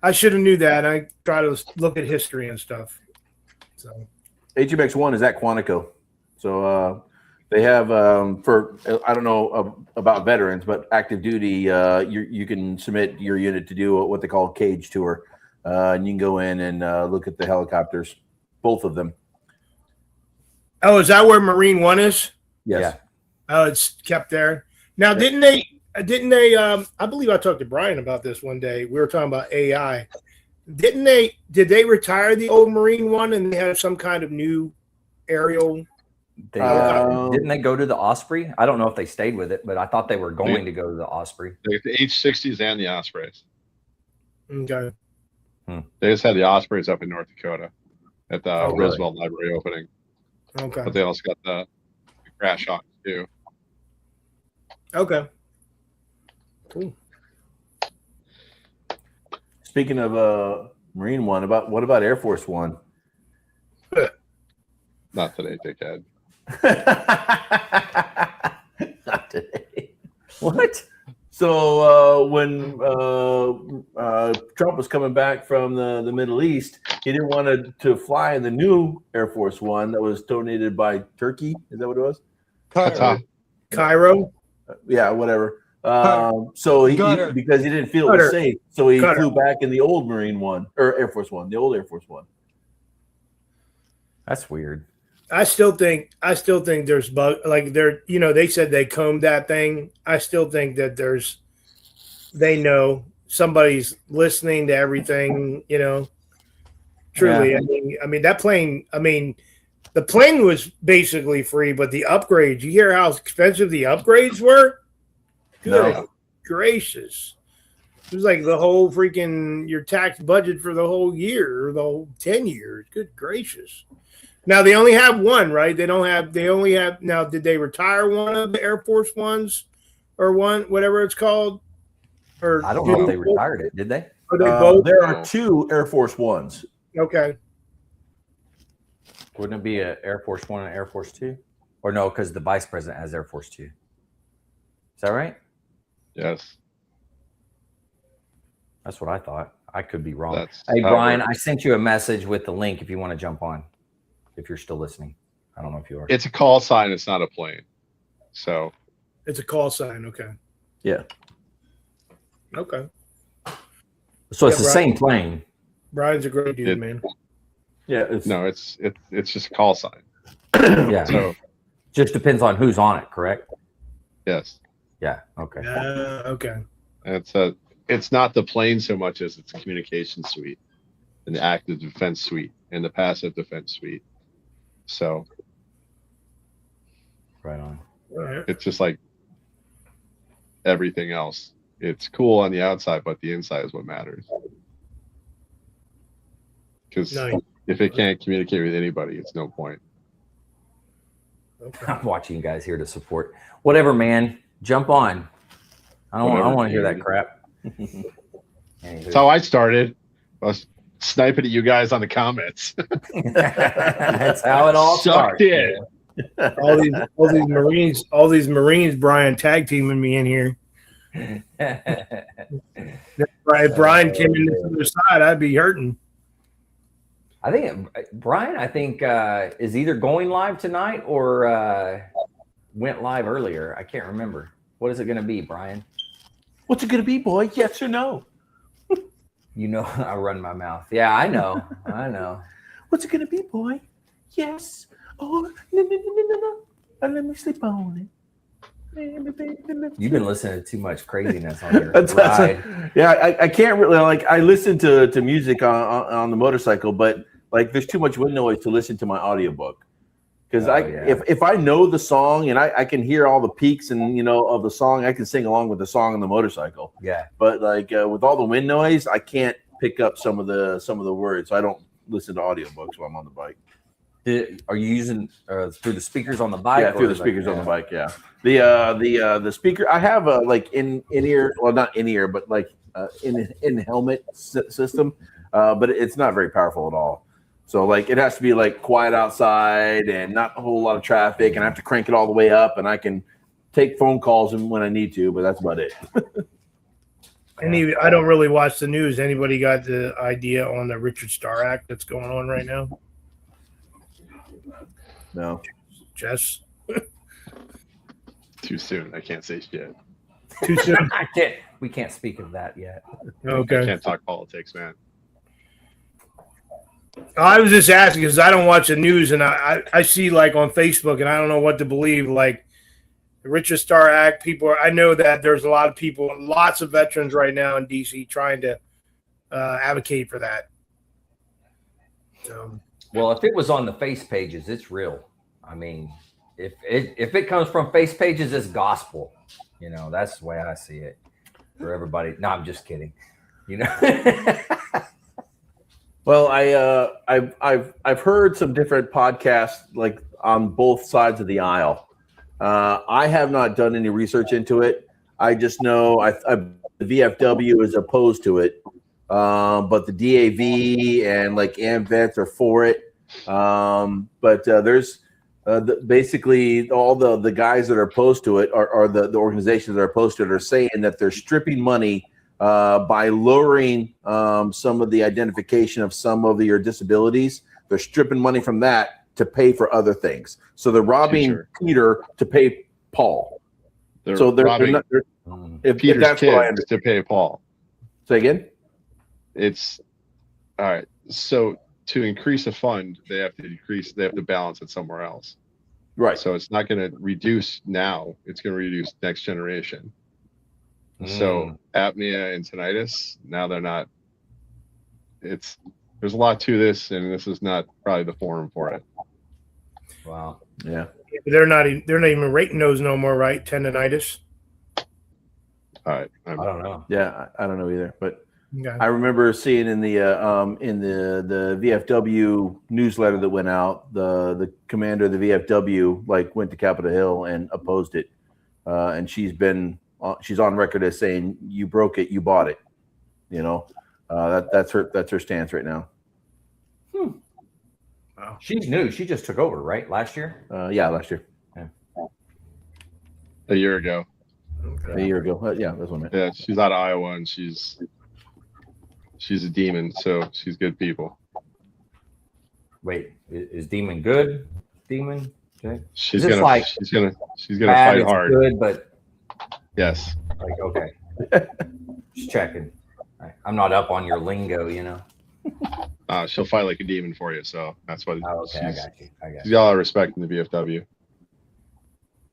Speaker 6: I should have knew that. I try to look at history and stuff. So
Speaker 4: HMX-1 is at Quantico. So they have for I don't know about veterans, but active duty, you can submit your unit to do what they call a cage tour, and you can go in and look at the helicopters, both of them.
Speaker 6: oh, is that where Marine One is?
Speaker 4: Yes.
Speaker 8: Yeah.
Speaker 6: Oh, it's kept there. Now, didn't they? I believe I talked to Brian about this one day. We were talking about AI. Did they retire the old Marine One and they have some kind of new aerial?
Speaker 8: didn't they go to the Osprey? I don't know if they stayed with it, but I thought they were going to go to the Osprey.
Speaker 5: The H-60s and the Ospreys.
Speaker 6: Okay.
Speaker 5: They just had the Ospreys up in North Dakota at the
Speaker 8: really?
Speaker 5: Roosevelt Library opening.
Speaker 6: Okay.
Speaker 5: But they also got the Crash Hawks too.
Speaker 6: Okay. Cool.
Speaker 4: Speaking of Marine One, what about Air Force One?
Speaker 5: Not today, dickhead.
Speaker 4: Not today. What? So when Trump was coming back from the Middle East, he didn't want to fly in the new Air Force One that was donated by Turkey. Is that what it was?
Speaker 6: Cairo.
Speaker 4: Yeah, whatever. So he because he didn't feel it was safe, so he flew back in the old Marine One or Air Force One, the old Air Force One.
Speaker 8: That's weird.
Speaker 6: I still think there's they said they combed that thing. I still think that they know somebody's listening to everything, Truly, I mean that plane. I mean, the plane was basically free, but the upgrades. You hear how expensive the upgrades were? Good gracious! It was like the whole freaking your tax budget for the whole year, or the whole 10 years. Good gracious! Now they only have one, right? They don't have. They only have now. Did they retire one of the Air Force Ones, or one whatever it's called? Or
Speaker 8: I don't know if they retired it. Did they?
Speaker 6: Are they both?
Speaker 4: There are 2 Air Force Ones.
Speaker 6: Okay.
Speaker 8: Wouldn't it be an Air Force One and Air Force Two? Or no, because the vice president has Air Force Two. Is that right?
Speaker 5: Yes.
Speaker 8: That's what I thought. I could be wrong.
Speaker 5: That's
Speaker 8: Hey,
Speaker 5: how it
Speaker 8: Brian,
Speaker 5: works.
Speaker 8: I sent you a message with the link if you want to jump on, if you're still listening. I don't know if you are.
Speaker 5: It's a call sign. It's not a plane. So
Speaker 6: It's a call sign. Okay.
Speaker 4: Yeah.
Speaker 6: Okay.
Speaker 8: So it's
Speaker 6: Yeah,
Speaker 8: the same plane.
Speaker 6: Brian's a great dude,
Speaker 5: It-
Speaker 6: man.
Speaker 4: Yeah.
Speaker 5: it's just a call sign.
Speaker 8: Yeah.
Speaker 5: So
Speaker 8: Just depends on who's on it, correct?
Speaker 5: yes,
Speaker 8: Yeah. Okay.
Speaker 6: Okay.
Speaker 5: it's not the plane so much as it's a communication suite, an active defense suite, and the passive defense suite. So
Speaker 8: Right on.
Speaker 6: All right.
Speaker 5: it's just like everything else. It's cool on the outside, but the inside is what matters. Because
Speaker 6: Nice.
Speaker 5: if it can't communicate with anybody, it's no point.
Speaker 6: Okay.
Speaker 8: I'm watching you guys here to support. Whatever, man. Jump on. I don't
Speaker 5: Whatever,
Speaker 8: want to hear that
Speaker 5: dude.
Speaker 8: crap.
Speaker 5: That's how I started. I was sniping at you guys on the comments.
Speaker 8: That's how it all
Speaker 5: Sucked
Speaker 8: starts.
Speaker 5: in.
Speaker 6: all these Marines, Brian tag teaming me in here. If Brian came in the other side, I'd be hurting.
Speaker 8: I think Brian, is either going live tonight or went live earlier. I can't remember. What is it going to be, Brian?
Speaker 4: What's it going to be, boy? Yes or no?
Speaker 8: You know, I run my mouth. Yeah, I know. I know.
Speaker 4: What's it going to be, boy? Yes. Oh, no. Let me sleep on it.
Speaker 8: You've been listening to too much craziness on your
Speaker 4: That's-
Speaker 8: ride.
Speaker 4: Yeah, I can't really I listen to music on the motorcycle, but like there's too much wind noise to listen to my audiobook. Because if I know the song and I can hear all the peaks and of the song, I can sing along with the song on the motorcycle.
Speaker 8: Yeah.
Speaker 4: But like with all the wind noise, I can't pick up some of the words. So I don't listen to audiobooks while I'm on the bike.
Speaker 8: Are you using through the speakers on the bike?
Speaker 4: Yeah, through the speakers on the bike. Yeah, the speaker I have like in ear, well not in ear, but like in helmet system, but it's not very powerful at all. So like it has to be like quiet outside and not a whole lot of traffic, and I have to crank it all the way up, and I can take phone calls when I need to, but that's about it.
Speaker 6: I don't really watch the news. Anybody got the idea on the Richard Starr Act that's going on right now?
Speaker 4: No.
Speaker 6: Jess?
Speaker 5: Too soon. I can't say shit.
Speaker 6: Too soon?
Speaker 8: We can't speak of that yet.
Speaker 5: I
Speaker 6: Okay.
Speaker 5: can't talk politics, man.
Speaker 6: I was just asking because I don't watch the news, and I see like on Facebook, and I don't know what to believe. Like the Richard Starr Act, I know that there's a lot of people, lots of veterans right now in DC trying to advocate for that. So,
Speaker 8: Well, if it was on the face pages, it's real. I mean, if it comes from face pages, it's gospel. That's the way I see it for everybody. No, I'm just kidding.
Speaker 4: Well, I've heard some different podcasts like on both sides of the aisle. I have not done any research into it. I just know the VFW is opposed to it, but the DAV and like AMVETS are for it. But there's basically all the guys that are opposed to it are the organizations that are opposed to it are saying that they're stripping money by lowering some of the identification of some of your disabilities. They're stripping money from that to pay for other things. So they're robbing Peter to pay Paul.
Speaker 5: They're
Speaker 4: They're
Speaker 5: robbing
Speaker 4: not, if
Speaker 5: Peter's
Speaker 4: that's what I
Speaker 5: kids
Speaker 4: understand.
Speaker 5: to pay Paul.
Speaker 4: Say again?
Speaker 5: It's all right. So to increase a fund, they have to balance it somewhere else.
Speaker 4: Right.
Speaker 5: So it's not going to reduce now. It's going to reduce next generation. So apnea and tinnitus, now they're not. It's there's a lot to this, and this is not probably the forum for it.
Speaker 8: Wow.
Speaker 4: Yeah.
Speaker 6: They're not even rating those no more, right? Tendonitis.
Speaker 5: All right.
Speaker 8: I don't know.
Speaker 4: Yeah, I don't know either, but
Speaker 6: Okay.
Speaker 4: I remember seeing in the VFW newsletter that went out, the commander of the VFW like went to Capitol Hill and opposed it, and she's on record as saying, "You broke it, you bought it." You know, that's her stance right now.
Speaker 6: Wow.
Speaker 8: She's new. She just took over, right? Last year?
Speaker 4: Yeah, last year,
Speaker 5: A year ago.
Speaker 4: a year ago. Yeah, that's what I meant.
Speaker 5: Yeah, she's out of Iowa, and she's a demon, so she's good people.
Speaker 8: Wait, is Demon good? Demon? Okay.
Speaker 5: She's
Speaker 8: Is this
Speaker 5: gonna
Speaker 8: like
Speaker 5: she's gonna
Speaker 8: bad,
Speaker 5: fight
Speaker 8: it's
Speaker 5: hard.
Speaker 8: good, but
Speaker 5: Yes.
Speaker 8: like, okay. Just checking. I'm not up on your lingo, you know.
Speaker 5: She'll fight like a demon for you, so that's what.
Speaker 8: Oh, okay, I
Speaker 5: she's,
Speaker 8: got you.
Speaker 5: she's got a lot of respect in the VFW.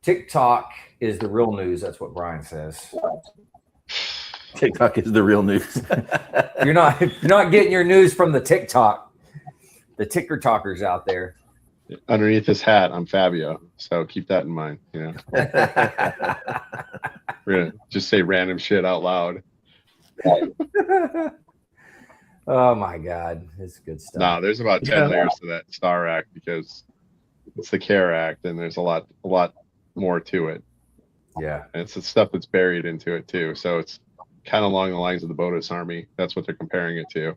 Speaker 8: TikTok is the real news. That's what Brian says.
Speaker 4: TikTok is the real news.
Speaker 8: You're not getting your news from the TikTok, the ticker talkers out there.
Speaker 5: Underneath this hat, I'm Fabio, so keep that in mind. You know, we're gonna just say random shit out loud.
Speaker 8: Oh my God, it's good stuff.
Speaker 5: No, there's about 10 layers to that Star Act because it's the CARE Act, and there's a lot more to it.
Speaker 8: Yeah,
Speaker 5: And it's the stuff that's buried into it too. So it's kind of along the lines of the Bodas Army. That's what they're comparing it to.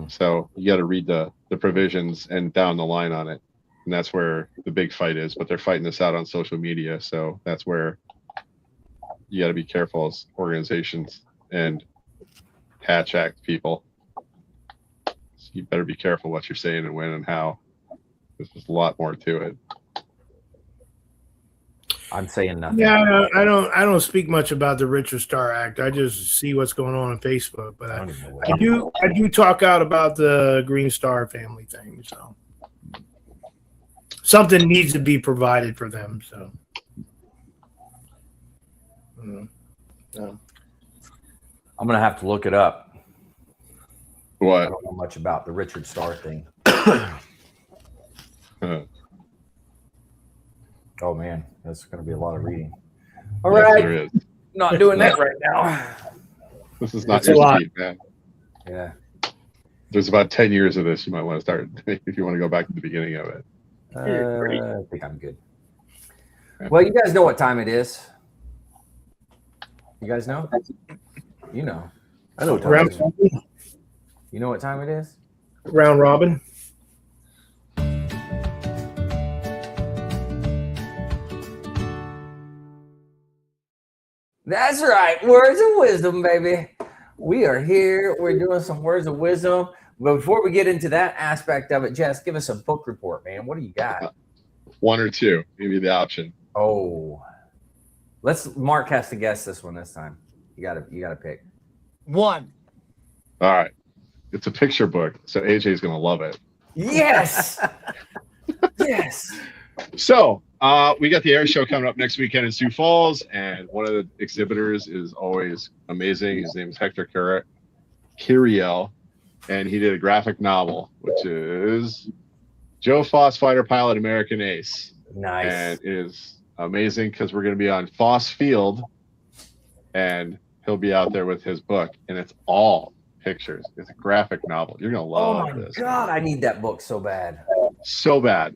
Speaker 5: So you got to read the provisions and down the line on it, and that's where the big fight is. But they're fighting this out on social media, so that's where you got to be careful as organizations and Hatch Act people. So you better be careful what you're saying and when and how. There's a lot more to it.
Speaker 8: I'm saying nothing.
Speaker 6: Yeah, I don't speak much about the Richard Starr Act. I just see what's going on Facebook. But I do talk out about the Green Star family thing. So something needs to be provided for them. So.
Speaker 8: I'm gonna have to look it up. I
Speaker 5: What?
Speaker 8: don't know much about the Richard Starr thing. Oh man, that's gonna be a lot of reading. All
Speaker 5: Yes,
Speaker 8: right,
Speaker 5: there is.
Speaker 8: not doing that right now.
Speaker 5: This is not
Speaker 6: That's a
Speaker 5: your
Speaker 6: lot.
Speaker 5: speed, man.
Speaker 8: Yeah.
Speaker 5: There's about 10 years of this. You might want to start if you want to go back to the beginning of it.
Speaker 8: I think I'm good. Well, you guys know what time it is. You guys know? You know.
Speaker 4: I know what time it is.
Speaker 8: You know what time it is?
Speaker 6: Round robin.
Speaker 8: That's right. Words of wisdom, baby. We are here. We're doing some words of wisdom. But before we get into that aspect of it, Jess, give us a book report, man. What do you got?
Speaker 5: One or two, give you the option.
Speaker 8: Oh, Mark has to guess this one this time. You gotta pick.
Speaker 7: One.
Speaker 5: All right. It's a picture book, so AJ's going to love it.
Speaker 8: Yes. Yes.
Speaker 5: So we got the air show coming up next weekend in Sioux Falls, and one of the exhibitors is always amazing. His name is Hector Curiel, and he did a graphic novel, which is Joe Foss, Fighter Pilot, American Ace.
Speaker 8: Nice.
Speaker 5: And it is amazing because we're going to be on Foss Field, and he'll be out there with his book, and it's all pictures. It's a graphic novel. You're going to
Speaker 8: Oh
Speaker 5: love
Speaker 8: my
Speaker 5: this.
Speaker 8: God, I need that book so bad.
Speaker 5: So bad.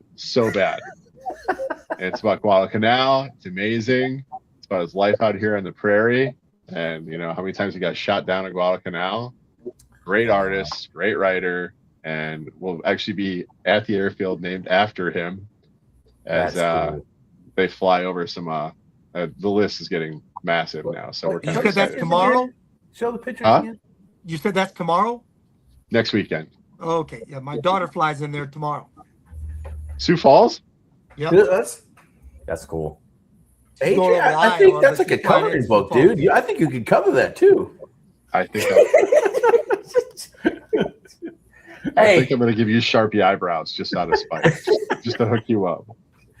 Speaker 5: It's about Guadalcanal. It's amazing. It's about his life out here on the prairie, and you know how many times he got shot down at Guadalcanal. Great artist, great writer, and will actually be at the airfield named after him as
Speaker 8: That's cool.
Speaker 5: they fly over some. The list is getting massive now, so we're
Speaker 7: You
Speaker 5: kind of
Speaker 7: said that's
Speaker 5: excited.
Speaker 7: tomorrow?
Speaker 4: Show the pictures
Speaker 5: Huh?
Speaker 4: again.
Speaker 7: You said that's tomorrow?
Speaker 5: Next weekend.
Speaker 7: Okay. Yeah, my daughter flies in there tomorrow.
Speaker 5: Sioux Falls?
Speaker 7: Yep.
Speaker 8: That's cool.
Speaker 4: AJ,
Speaker 7: Going over to
Speaker 4: I think
Speaker 7: Iowa,
Speaker 4: that's
Speaker 7: but
Speaker 4: like a
Speaker 7: she flying
Speaker 4: coloring
Speaker 7: in
Speaker 4: book,
Speaker 7: Sioux Falls.
Speaker 4: dude. I think you could cover that too.
Speaker 5: I think I
Speaker 8: Hey,
Speaker 5: think I'm going to give you Sharpie eyebrows just out of spite, just to hook you up.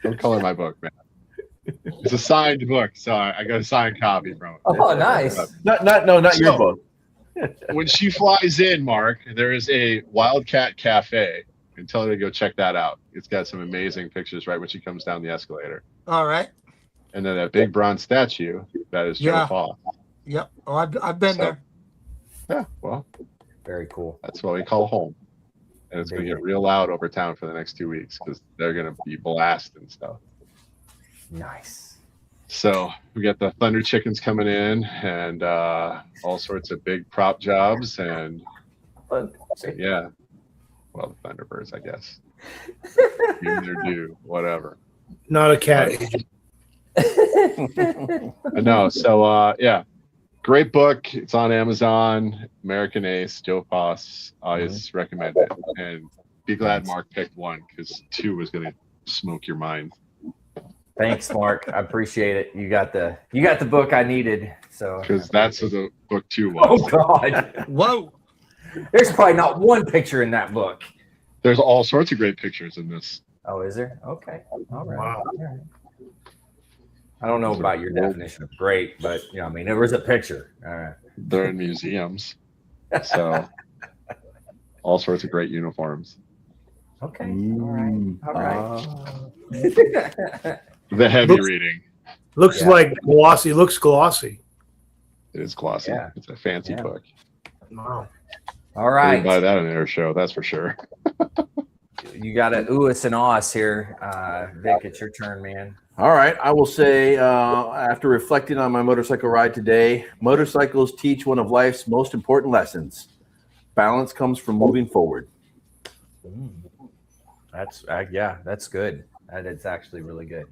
Speaker 5: Don't color my book, man. It's a signed book, so I got a signed copy from it.
Speaker 8: oh, nice.
Speaker 4: Not your
Speaker 5: So-
Speaker 4: book.
Speaker 5: when she flies in, Mark, there is a Wildcat Cafe. And tell her to go check that out. It's got some amazing pictures right when she comes down the escalator.
Speaker 7: All right.
Speaker 5: And then that big bronze statue, that is Joe
Speaker 7: Yeah.
Speaker 5: Paul.
Speaker 7: Yep. Oh, I've been there.
Speaker 5: Yeah, well,
Speaker 8: Very cool.
Speaker 5: that's what we call home. And it's going to get real loud over town for the next 2 weeks because they're going to be blasting stuff.
Speaker 8: Nice.
Speaker 5: So we got the Thunder Chickens coming in and all sorts of big prop jobs and yeah. Well, the Thunderbirds, I guess. Give their due, whatever.
Speaker 6: Not a cat.
Speaker 5: No, so yeah. Great book. It's on Amazon. American Ace, Joe Poss. Always recommend it. And be glad Mark picked one because 2 was going to smoke your mind.
Speaker 8: Thanks, Mark. I appreciate it. You got the book I needed. So
Speaker 5: Because that's what the book 2 was.
Speaker 8: oh God.
Speaker 7: Whoa.
Speaker 8: There's probably not one picture in that book.
Speaker 5: There's all sorts of great pictures in this.
Speaker 8: Oh, is there? Okay. All right.
Speaker 6: Wow.
Speaker 8: All right. I don't know about your definition of great, but I mean, there was a picture. All right.
Speaker 5: They're in museums. So all sorts of great uniforms.
Speaker 8: Okay. All right. All right.
Speaker 5: The heavy
Speaker 6: Looks-
Speaker 5: reading.
Speaker 6: Looks like glossy. Looks glossy.
Speaker 5: It is glossy.
Speaker 8: Yeah.
Speaker 5: It's a fancy
Speaker 8: Yeah.
Speaker 5: book.
Speaker 6: Wow.
Speaker 8: All
Speaker 5: I
Speaker 8: right.
Speaker 5: would buy that in an air show, that's for sure.
Speaker 8: You got a us and us here. Vic, it's your turn, man.
Speaker 4: All right. I will say, after reflecting on my motorcycle ride today, motorcycles teach one of life's most important lessons. Balance comes from moving forward.
Speaker 8: That's that's good. That's actually really good.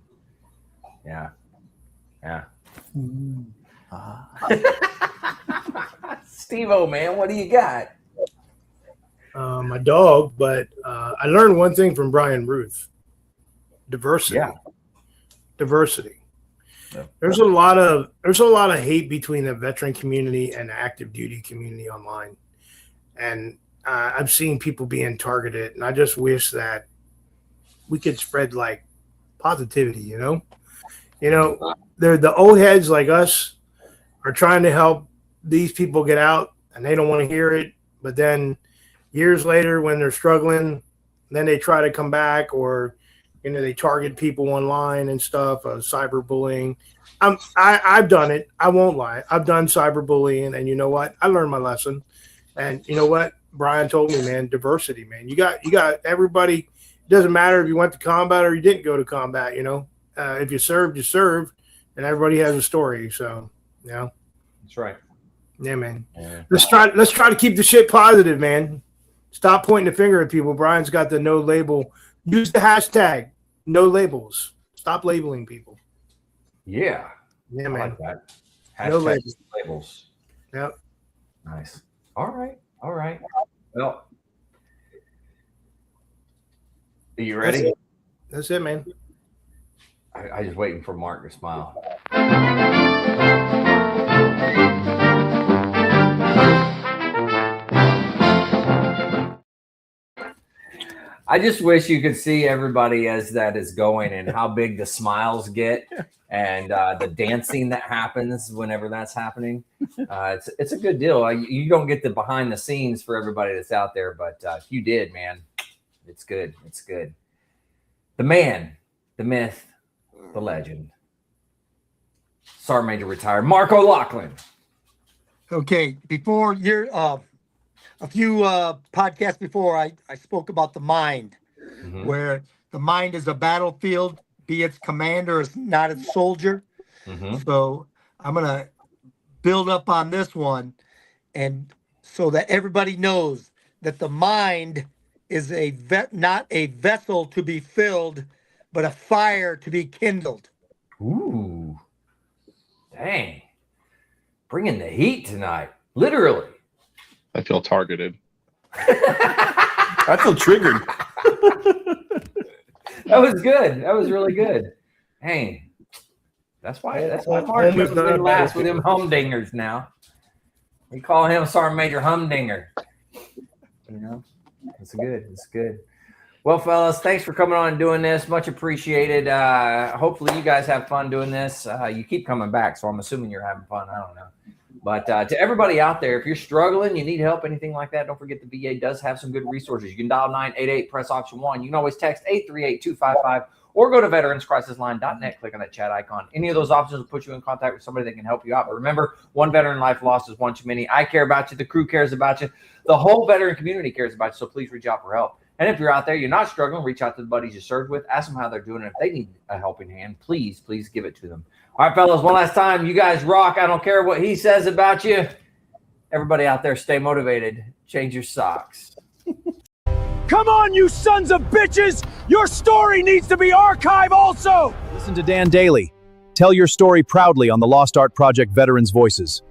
Speaker 8: Yeah. Yeah. Steve-O, man, what do you got?
Speaker 6: My dog, but I learned one thing from Brian Ruth: diversity.
Speaker 8: Yeah.
Speaker 6: Diversity.
Speaker 8: Yeah.
Speaker 6: There's a lot of hate between the veteran community and the active duty community online, and I've seen people being targeted, and I just wish that we could spread like positivity. They're the old heads like us are trying to help these people get out, and they don't want to hear it, but then years later when they're struggling, then they try to come back, or they target people online and stuff, cyberbullying. I've done it. I won't lie. I've done cyberbullying, and you know what? I learned my lesson. And you know what? Brian told me, man, diversity, man. You got everybody. It doesn't matter if you went to combat or you didn't go to combat. If you served, you served, and everybody has a story. So,
Speaker 8: That's right.
Speaker 6: yeah, man.
Speaker 8: Yeah.
Speaker 6: Let's try to keep the shit positive, man. Stop pointing the finger at people. Brian's got the no label. Use the hashtag no labels. Stop labeling people.
Speaker 8: Yeah.
Speaker 6: Yeah,
Speaker 8: I
Speaker 6: man.
Speaker 8: like that.
Speaker 6: No
Speaker 8: Hashtag
Speaker 6: labels.
Speaker 8: labels.
Speaker 6: Yep.
Speaker 8: Nice. All right. All right. Well, are you ready?
Speaker 6: That's it, man.
Speaker 8: I just waiting for Mark to smile. I just wish you could see everybody as that is going and how big the smiles get and the dancing that happens whenever that's happening. It's a good deal. You don't get the behind the scenes for everybody that's out there, but if you did, man, it's good. It's good. The man, the myth, the legend. Sergeant Major retired Mark O'Loughlin.
Speaker 7: Okay, before a few podcasts before, I spoke about the mind, where the mind is a battlefield, be its commander, is not its soldier. So I'm gonna build up on this one, and so that everybody knows that the mind is not a vessel to be filled, but a fire to be kindled.
Speaker 8: Ooh, dang! Bringing the heat tonight, literally.
Speaker 5: I feel targeted.
Speaker 4: I feel triggered.
Speaker 8: That was good. That was really good. Hey, that's why Mark was good last with them humdingers now. We call him Sergeant Major Humdinger. It's good. It's good. Well, fellas, thanks for coming on and doing this. Much appreciated. Hopefully you guys have fun doing this. You keep coming back, so I'm assuming you're having fun. I don't know.
Speaker 2: But to everybody out there, if you're struggling, you need help, anything like that, don't forget the VA does have some good resources. You can dial 988, press option 1. You can always text 838-255 or go to veteranscrisisline.net, click on that chat icon. Any of those options will put you in contact with somebody that can help you out. But remember, one veteran life lost is one too many. I care about you. The crew cares about you. The whole veteran community cares about you. So please reach out for help. And if you're out there, you're not struggling, reach out to the buddies you served with, ask them how they're doing. If they need a helping hand, please give it to them. All right, fellas, one last time. You guys rock. I don't care what he says about you. Everybody out there, stay motivated. Change your socks.
Speaker 9: Come on, you sons of bitches! Your story needs to be archived also! Listen to Dan Daly. Tell your story proudly on the Lost Art Project Veterans Voices.